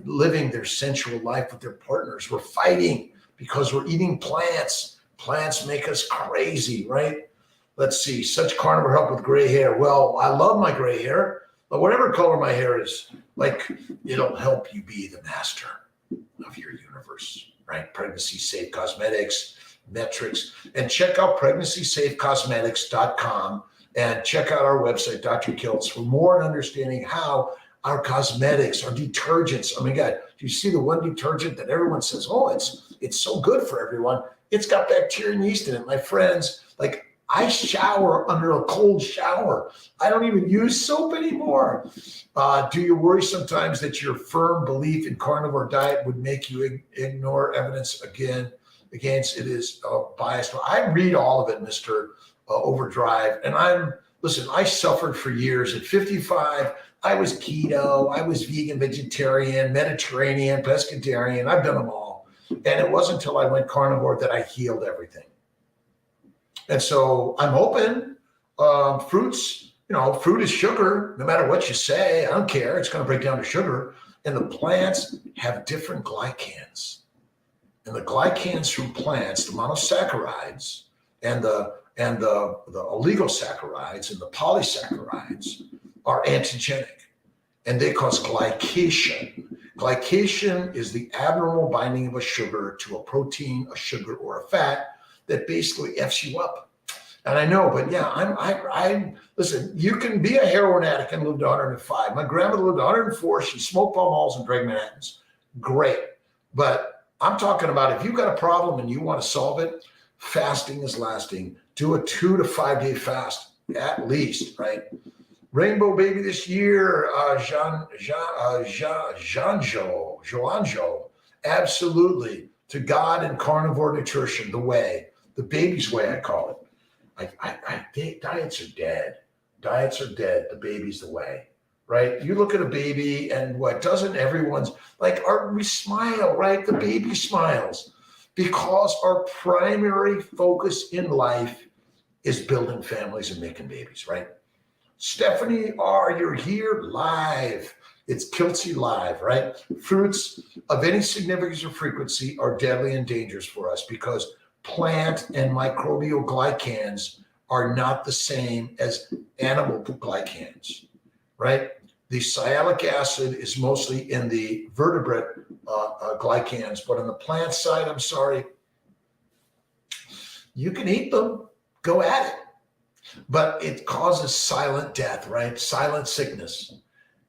living their sensual life with their partners. We're fighting because we're eating plants. Plants make us crazy, right? Let's see. Such carnivore help with gray hair. Well, I love my gray hair, but whatever color my hair is, like, it'll help you be the master of your universe, right? Pregnancy Safe Cosmetics, metrics, and check out pregnancySafeCosmetics.com and check out our website, Dr.Kiltz, for more understanding how our cosmetics, our detergents. Oh my God, do you see the one detergent that everyone says, oh, it's so good for everyone? It's got bacteria and yeast in it. My friends, like, I shower under a cold shower. I don't even use soap anymore. Do you worry sometimes that your firm belief in carnivore diet would make you ignore evidence against it is biased? I read all of it, Mr. Overdrive. And I suffered for years. At 55, I was keto, I was vegan, vegetarian, Mediterranean, pescatarian. I've done them all. And it wasn't until I went carnivore that I healed everything. And so I'm open. Fruits, fruit is sugar. No matter what you say, I don't care. It's going to break down to sugar. And the plants have different glycans. And the glycans from plants, the monosaccharides and the oligosaccharides and the polysaccharides are antigenic, and they cause glycation. Glycation is the abnormal binding of a sugar to a protein, a sugar, or a fat that basically F's you up. And I know, but yeah, I listen, you can be a heroin addict and live to 105. My grandmother lived to 104. She smoked Pall Malls and drank Manhattans. Great. But I'm talking about if you've got a problem and you want to solve it, fasting is lasting. Do a 2 to 5 day fast at least, right? Rainbow baby this year, Joanjo. Absolutely. To God and carnivore nutrition, the way, the baby's way, I call it. Diets are dead. Diets are dead. The baby's the way, right? You look at a baby and what doesn't everyone's like, we smile, right? The baby smiles because our primary focus in life is building families and making babies, right? Stephanie R., you're here live. It's Kiltzy Live, right? Fruits of any significance or frequency are deadly and dangerous for us because plant and microbial glycans are not the same as animal glycans, right? The sialic acid is mostly in the vertebrate glycans, but on the plant side, I'm sorry, You can eat them, go at it. But it causes silent death, right? Silent sickness.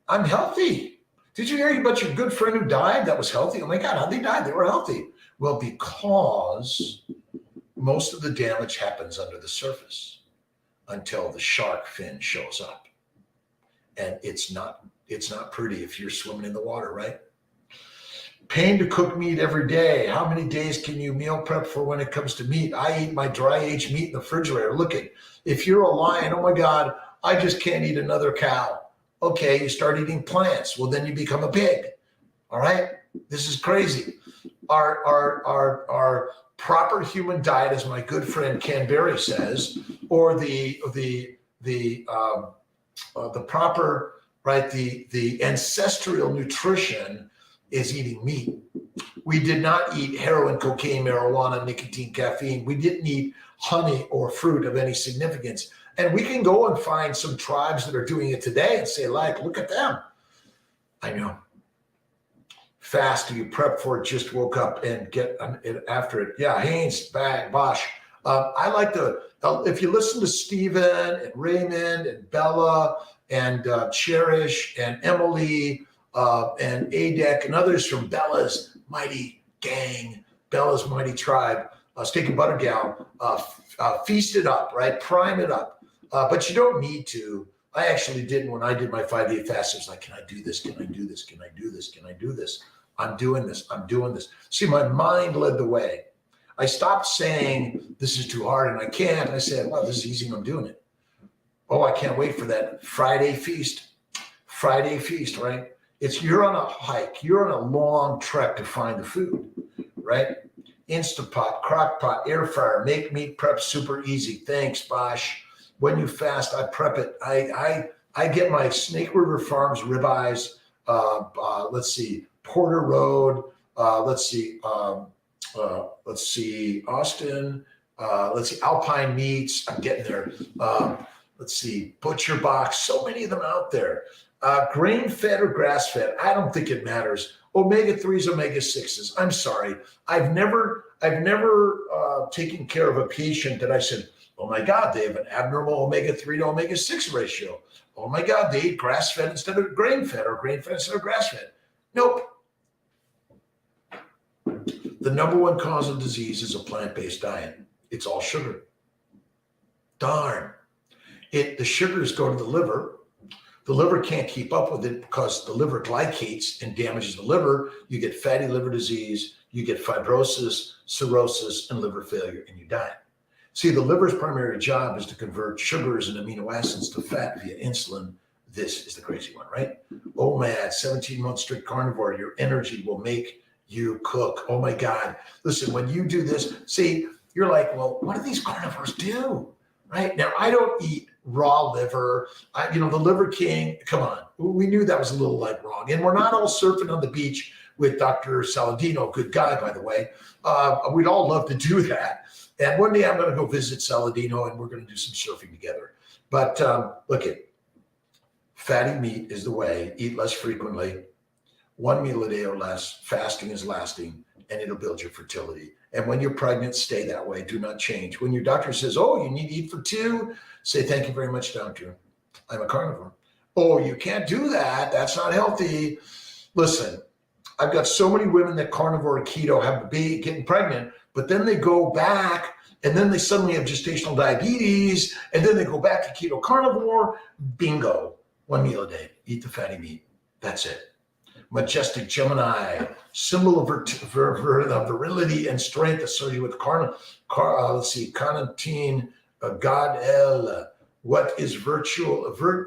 I'm healthy. Did you hear about your good friend who died that was healthy? Oh my God, how'd they die? They were healthy. Well, because most of the damage happens under the surface until the shark fin shows up. And it's not pretty if you're swimming in the water, right? Pain to cook meat every day. How many days can you meal prep for when it comes to meat? I eat my dry aged meat in the refrigerator. Look at, if you're a lion, oh my God, I just can't eat another cow. Okay, you start eating plants. Well, then you become a pig. All right, this is crazy. Our proper human diet, as my good friend Ken Berry says, or the proper, right, the ancestral nutrition is eating meat. We did not eat heroin, cocaine, marijuana, nicotine, caffeine. We didn't eat honey or fruit of any significance. And we can go and find some tribes that are doing it today and say, like, look at them. I know. Fast, you prep for it, just woke up and get after it. Yeah, Haynes, Bosch. I like to, if you listen to Steven and Raymond and Bella and Cherish and Emily and Adek and others from Bella's Mighty Gang, Bella's Mighty Tribe, Steak and Butter Gal, feast it up, right? Prime it up. But you don't need to. I actually didn't when I did my 5-day fast. It was like, can I do this? Can I do this? Can I do this? Can I do this? I'm doing this. I'm doing this. See, my mind led the way. I stopped saying this is too hard and I can't. I said, well, this is easy and I'm doing it. Oh, I can't wait for that Friday feast. Friday feast, right? You're on a hike. You're on a long trek to find the food, right? Instapot, crock pot, air fryer, make meat prep super easy. Thanks, Bosch. When you fast, I prep it. I get my Snake River Farms ribeyes. Let's see, Porter Road. Let's see, Austin. Let's see, Alpine Meats. I'm getting there. Let's see, Butcher Box. So many of them out there. Grain fed or grass fed. I don't think it matters. Omega-3s, omega-6s. I'm sorry. I've never taken care of a patient that I said, oh my God, they have an abnormal omega-3 to omega-6 ratio. Oh my God, they eat grass-fed instead of grain-fed or grain-fed instead of grass-fed. Nope. The number one cause of disease is a plant-based diet. It's all sugar. Darn. The sugars go to the liver. The liver can't keep up with it because the liver glycates and damages the liver. You get fatty liver disease, you get fibrosis, cirrhosis, and liver failure, and you die. See, the liver's primary job is to convert sugars and amino acids to fat via insulin. This is the crazy one, right? OMAD, 17-month strict carnivore, your energy will make you cook. Oh my God. Listen, when you do this, see, you're like, well, what do these carnivores do? Right? Now, I don't eat raw liver. The Liver King, come on. We knew that was a little like wrong. And we're not all surfing on the beach with Dr. Saladino, good guy, by the way. We'd all love to do that. And one day I'm going to go visit Saladino and we're going to do some surfing together. But look at fatty meat is the way. Eat less frequently. 1 meal a day or less. Fasting is lasting and it'll build your fertility. And when you're pregnant, stay that way. Do not change. When your doctor says, oh, you need to eat for 2, say, thank you very much, doctor. I'm a carnivore. Oh, you can't do that. That's not healthy. Listen, I've got so many women that carnivore or keto have a baby getting pregnant, but then they go back and then they suddenly have gestational diabetes and then they go back to keto carnivore. Bingo. 1 meal a day. Eat the fatty meat. That's it. Majestic Gemini, symbol of virility and strength associated with carnitine, God El. What is virility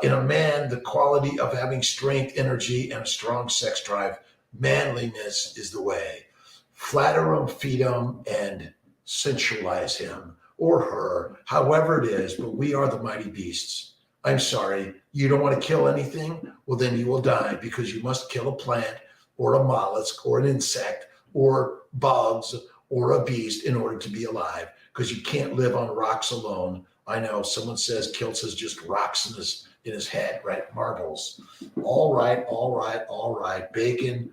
in a man? The quality of having strength, energy, and a strong sex drive. Manliness is the way. Flatter him, feed him, and sensualize him or her, however it is, but we are the mighty beasts. I'm sorry, you don't want to kill anything? Well, then you will die because you must kill a plant or a mollusk or an insect or bugs or a beast in order to be alive because you can't live on rocks alone. I know someone says Kiltz is just rocks in his in his head, right? Marbles. All right. Bacon.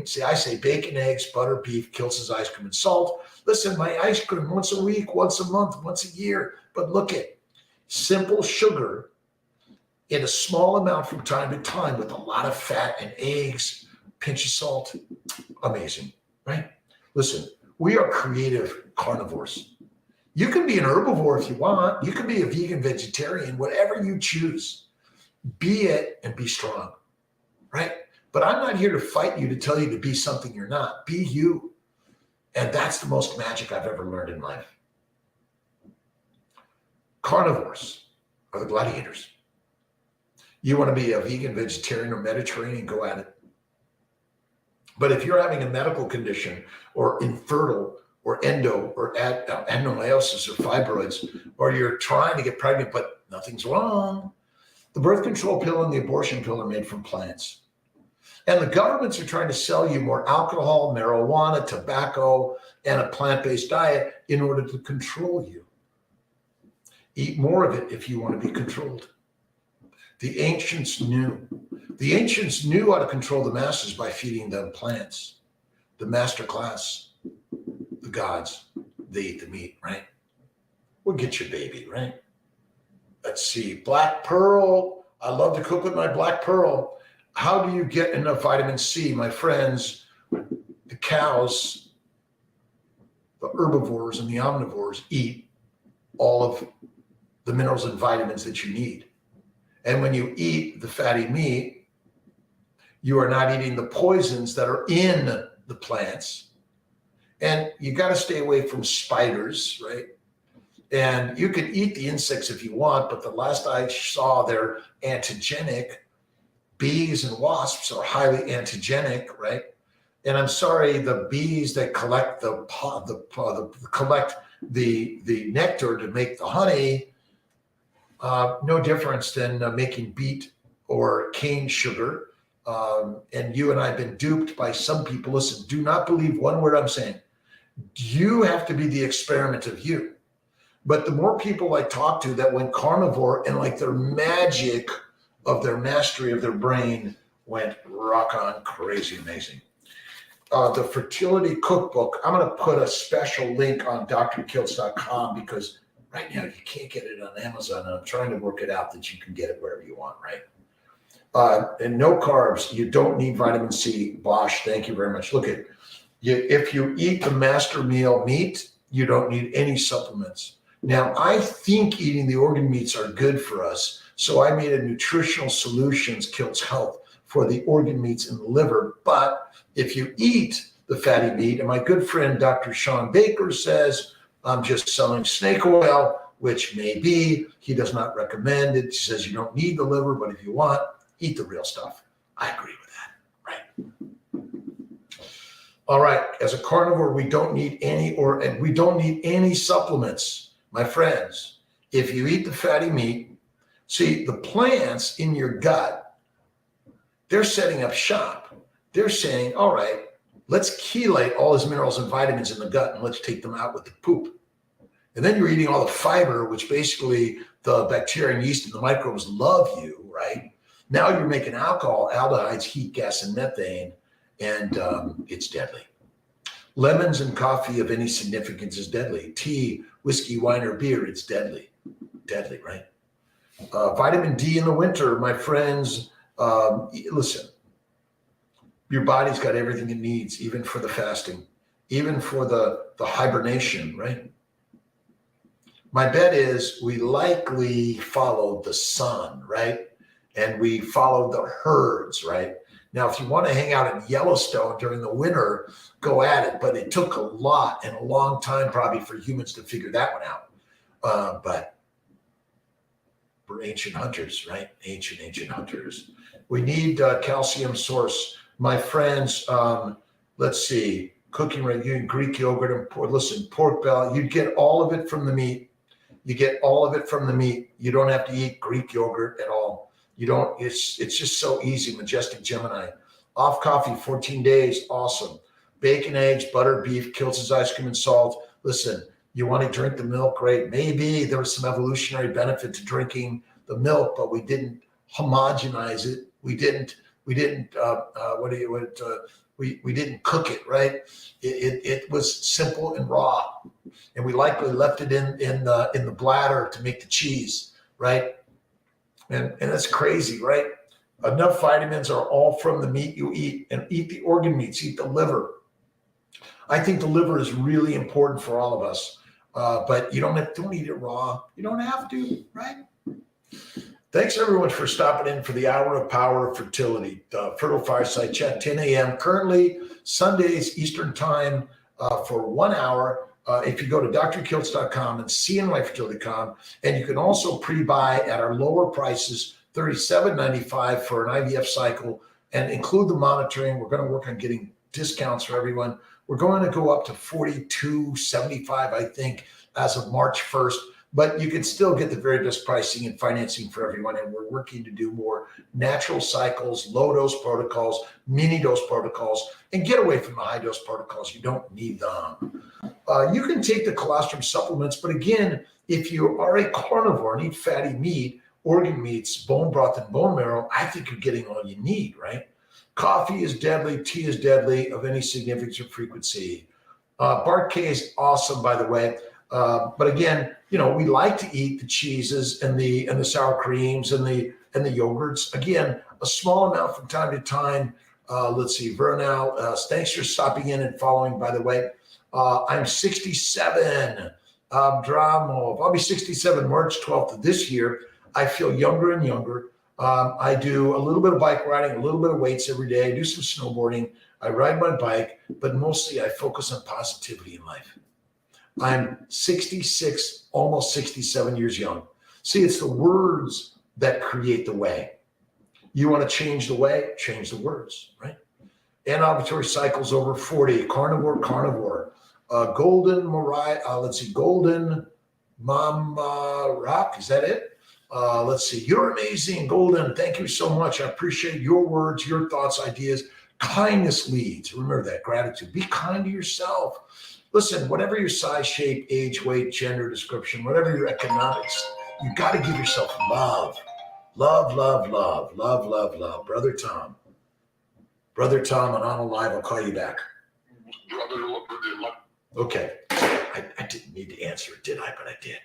See, I say bacon, eggs, butter, beef, Kiltz's ice cream, and salt. Listen, my ice cream once a week, once a month, once a year. But look at simple sugar in a small amount from time to time with a lot of fat and eggs, pinch of salt. Amazing, right? Listen, we are creative carnivores. You can be an herbivore if you want. You can be a vegan, vegetarian, whatever you choose. Be it and be strong, right? But I'm not here to fight you to tell you to be something you're not. Be you. And that's the most magic I've ever learned in life. Carnivores are the gladiators. You want to be a vegan, vegetarian, or Mediterranean, go at it. But if you're having a medical condition or infertile or endo or adenomyosis or fibroids, or you're trying to get pregnant, but nothing's wrong, the birth control pill and the abortion pill are made from plants. And the governments are trying to sell you more alcohol, marijuana, tobacco, and a plant-based diet in order to control you. Eat more of it if you want to be controlled. The ancients knew. The ancients knew how to control the masses by feeding them plants. The master class, the gods, they eat the meat, right? We'll get your baby, right? Let's see, black pearl. I love to cook with my black pearl. How do you get enough vitamin C? My friends, the cows, the herbivores and the omnivores eat all of the minerals and vitamins that you need. And when you eat the fatty meat, you are not eating the poisons that are in the plants. And you got to stay away from spiders, right? And you can eat the insects if you want, but the last I saw, they're antigenic. Bees and wasps are highly antigenic, right? And I'm sorry, the bees that collect collect the nectar to make the honey, no difference than making beet or cane sugar. And you and I have been duped by some people. Listen, do not believe one word I'm saying. You have to be the experiment of you. But the more people I talk to that went carnivore and like their magic of their mastery of their brain went rock on crazy amazing. The Fertility Cookbook, I'm going to put a special link on drkiltz.com because right now you can't get it on Amazon. And I'm trying to work it out that you can get it wherever you want, right? And no carbs. You don't need vitamin C. Bosh, thank you very much. Look at you. If you eat the master meal meat, you don't need any supplements. Now, I think eating the organ meats are good for us. So I made a nutritional solutions, Kiltz Health, for the organ meats in the liver. But if you eat the fatty meat, and my good friend, Dr. Sean Baker says, I'm just selling snake oil, which may be, he does not recommend it. He says you don't need the liver, but if you want, eat the real stuff. I agree with that, right? All right, as a carnivore, we don't need any supplements. My friends, if you eat the fatty meat, see the plants in your gut, they're setting up shop. They're saying, all right, let's chelate all these minerals and vitamins in the gut and let's take them out with the poop. And then you're eating all the fiber, which basically the bacteria and yeast and the microbes love you, right? Now you're making alcohol, aldehydes, heat gas, and methane, and it's deadly. Lemons and coffee of any significance is deadly. Tea, whiskey, wine, or beer, it's deadly. Deadly, right? Vitamin D in the winter, my friends, listen, your body's got everything it needs, even for the fasting, even for the hibernation, right? My bet is we likely followed the sun, right? And we followed the herds, right? Now, if you want to hang out in Yellowstone during the winter, go at it. But it took a lot and a long time probably for humans to figure that one out. But we're ancient hunters, right? Ancient hunters. We need calcium source. My friends, let's see, cooking right, you Greek yogurt and pork. Listen, pork belly, you get all of it from the meat. You get all of it from the meat. You don't have to eat Greek yogurt at all. You don't, it's just so easy. Majestic Gemini. Off coffee, 14 days, awesome. Bacon, eggs, butter, beef, Kiltz's ice cream and salt. Listen, you want to drink the milk, great. Maybe there was some evolutionary benefit to drinking the milk, but we didn't homogenize it. We didn't we didn't cook it, right? It was simple and raw, and we likely left it in the bladder to make the cheese, right? And that's crazy, right? Enough vitamins are all from the meat you eat, and eat the organ meats, eat the liver. I think the liver is really important for all of us, but you don't eat it raw. You don't have to, right? Thanks everyone for stopping in for the Hour of Power of Fertility, Fertile Fireside Chat, 10 a.m. Currently Sundays Eastern Time for 1 hour. If you go to drkiltz.com and cnyfertility.com, and you can also pre-buy at our lower prices, $37.95 for an IVF cycle, and include the monitoring. We're going to work on getting discounts for everyone. We're going to go up to $42.75, I think, as of March 1st. But you can still get the very best pricing and financing for everyone. And we're working to do more natural cycles, low dose protocols, mini dose protocols, and get away from the high dose protocols. You don't need them. You can take the colostrum supplements, but again, if you are a carnivore and eat fatty meat, organ meats, bone broth, and bone marrow, I think you're getting all you need, right? Coffee is deadly. Tea is deadly of any significance or frequency. Bart K is awesome, by the way. But again, we like to eat the cheeses and the sour creams and the yogurts. Again, a small amount from time to time. Let's see, Vernal, thanks for stopping in and following, by the way. I'm 67. Dramo. I'll be 67 March 12th of this year. I feel younger and younger. I do a little bit of bike riding, a little bit of weights every day. I do some snowboarding. I ride my bike, but mostly I focus on positivity in life. I'm 66, almost 67 years young. See, it's the words that create the way. You want to change the way, change the words, right? Anovulatory cycles over 40, carnivore. Golden Mariah, let's see, Golden Mama Rock, is that it? Let's see, you're amazing, Golden. Thank you so much. I appreciate your words, your thoughts, ideas. Kindness leads. Remember that, gratitude. Be kind to yourself. Listen, whatever your size, shape, age, weight, gender, description, whatever your economics, you got to give yourself love. Love. Brother Tom, and I'm alive. I'll call you back. Okay. I didn't need to answer it, did I? But I did.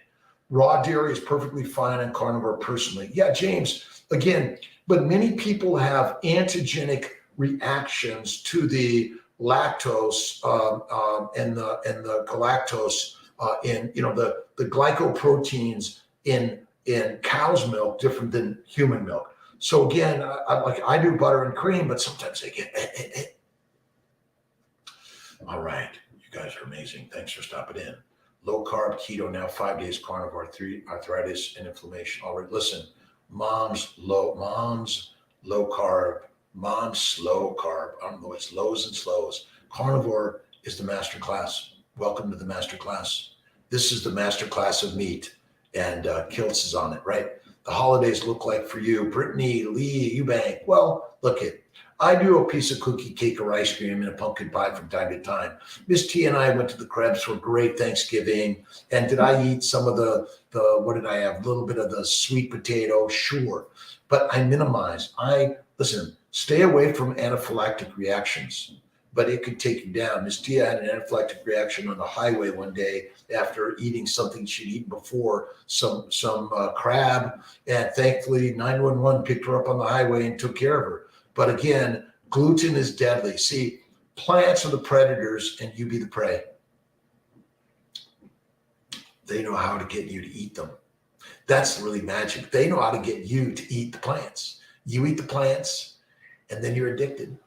Raw dairy is perfectly fine on carnivore personally. Yeah, James, again, but many people have antigenic reactions to the lactose and the galactose in the glycoproteins in cow's milk different than human milk. So again, I do butter and cream, but sometimes I get All right, you guys are amazing. Thanks for stopping in. Low carb, keto, now 5 days carnivore, arthritis and inflammation. All right, listen, mom's low carb. Mom's slow carb. I don't know, it's lows and slows. Carnivore is the master class. Welcome to the master class. This is the master class of meat, and Kiltz is on it, right? The holidays look like for you. Brittany, Lee, Eubank. Well, look it. I do a piece of cookie, cake, or ice cream and a pumpkin pie from time to time. Miss T and I went to the Krebs for a great Thanksgiving. And did I eat some of the what did I have? A little bit of the sweet potato? Sure. But I minimize. Listen, stay away from anaphylactic reactions, but it could take you down. Miss Tia had an anaphylactic reaction on the highway one day after eating something she'd eaten before, some crab, and thankfully 911 picked her up on the highway and took care of her. But again, gluten is deadly. See, plants are the predators and you be the prey. They know how to get you to eat them. That's really magic. They know how to get you to eat the plants. You eat the plants, and then you're addicted.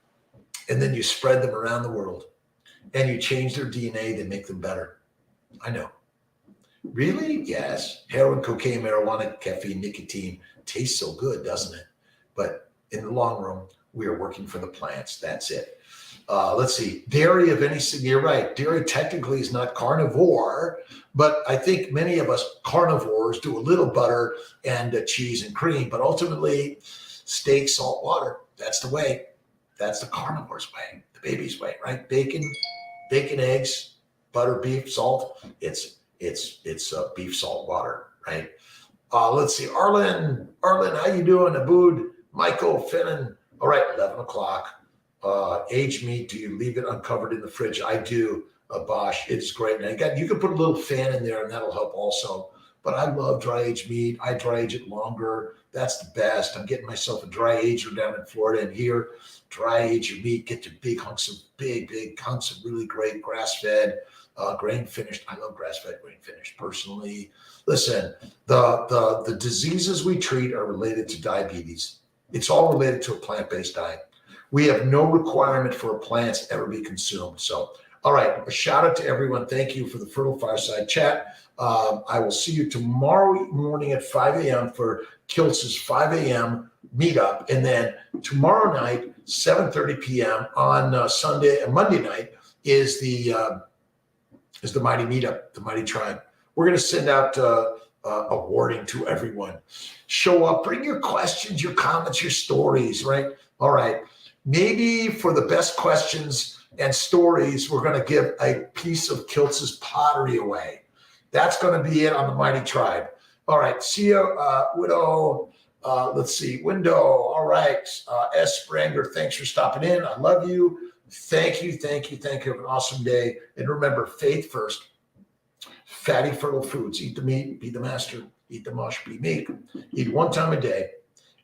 And then you spread them around the world. And you change their DNA, they make them better. I know. Really? Yes. Heroin, cocaine, marijuana, caffeine, nicotine. Tastes so good, doesn't it? But in the long run, we are working for the plants. That's it. Let's see. Dairy of any, you're right. Dairy technically is not carnivore, but I think many of us carnivores do a little butter and cheese and cream, but ultimately steak, salt, water. That's the way. That's the carnivore's way, the baby's way, right? Bacon, eggs, butter, beef, salt. It's beef, salt, water, right? Let's see. Arlen, how you doing? Abood, Michael, Finnan. All right, 11 o'clock. Aged meat, do you leave it uncovered in the fridge? I do, Bosch. It's great. Now you can put a little fan in there and that'll help also. But I love dry aged meat. I dry age it longer. That's the best. I'm getting myself a dry ager down in Florida, and here, dry age your meat, get your big hunks of really great grass fed, grain finished. I love grass fed, grain finished personally. Listen, the diseases we treat are related to diabetes. It's all related to a plant-based diet. We have no requirement for plants ever be consumed. So, all right, a shout out to everyone. Thank you for the Fertile Fireside chat. I will see you tomorrow morning at 5 a.m. for Kiltz's 5 a.m. meetup. And then tomorrow night, 7:30 p.m. on Monday night is the Mighty Meetup, the Mighty Tribe. We're going to send out a warning to everyone. Show up, bring your questions, your comments, your stories, right? All right. Maybe for the best questions and stories, we're going to give a piece of Kiltz's pottery away. That's going to be it on the Mighty Tribe. All right. See you, Widow. Let's see. Window. All right. S. Spranger, thanks for stopping in. I love you. Thank you. Have an awesome day. And remember, faith first. Fatty, fertile foods. Eat the meat, be the master. Eat the mush, be meek. Eat one time a day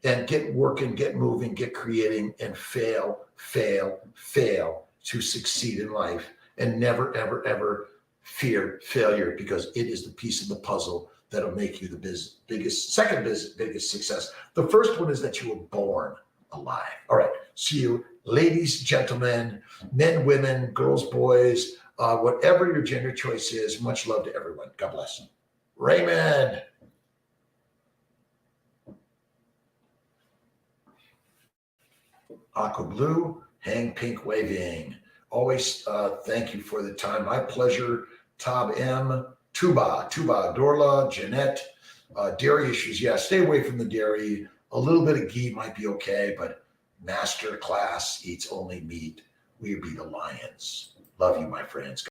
and get working, get moving, get creating, and fail to succeed in life. And never, ever, ever fear failure, because it is the piece of the puzzle that'll make you the second biggest success. The first one is that you were born alive. All right. See you, ladies, gentlemen, men, women, girls, boys, whatever your gender choice is. Much love to everyone. God bless. Raymond. Aqua blue, hang pink waving. Always thank you for the time. My pleasure. Tab M, Tuba, Dorla, Jeanette. Dairy issues. Yeah, stay away from the dairy. A little bit of ghee might be okay, but master class eats only meat. We be the lions. Love you, my friends.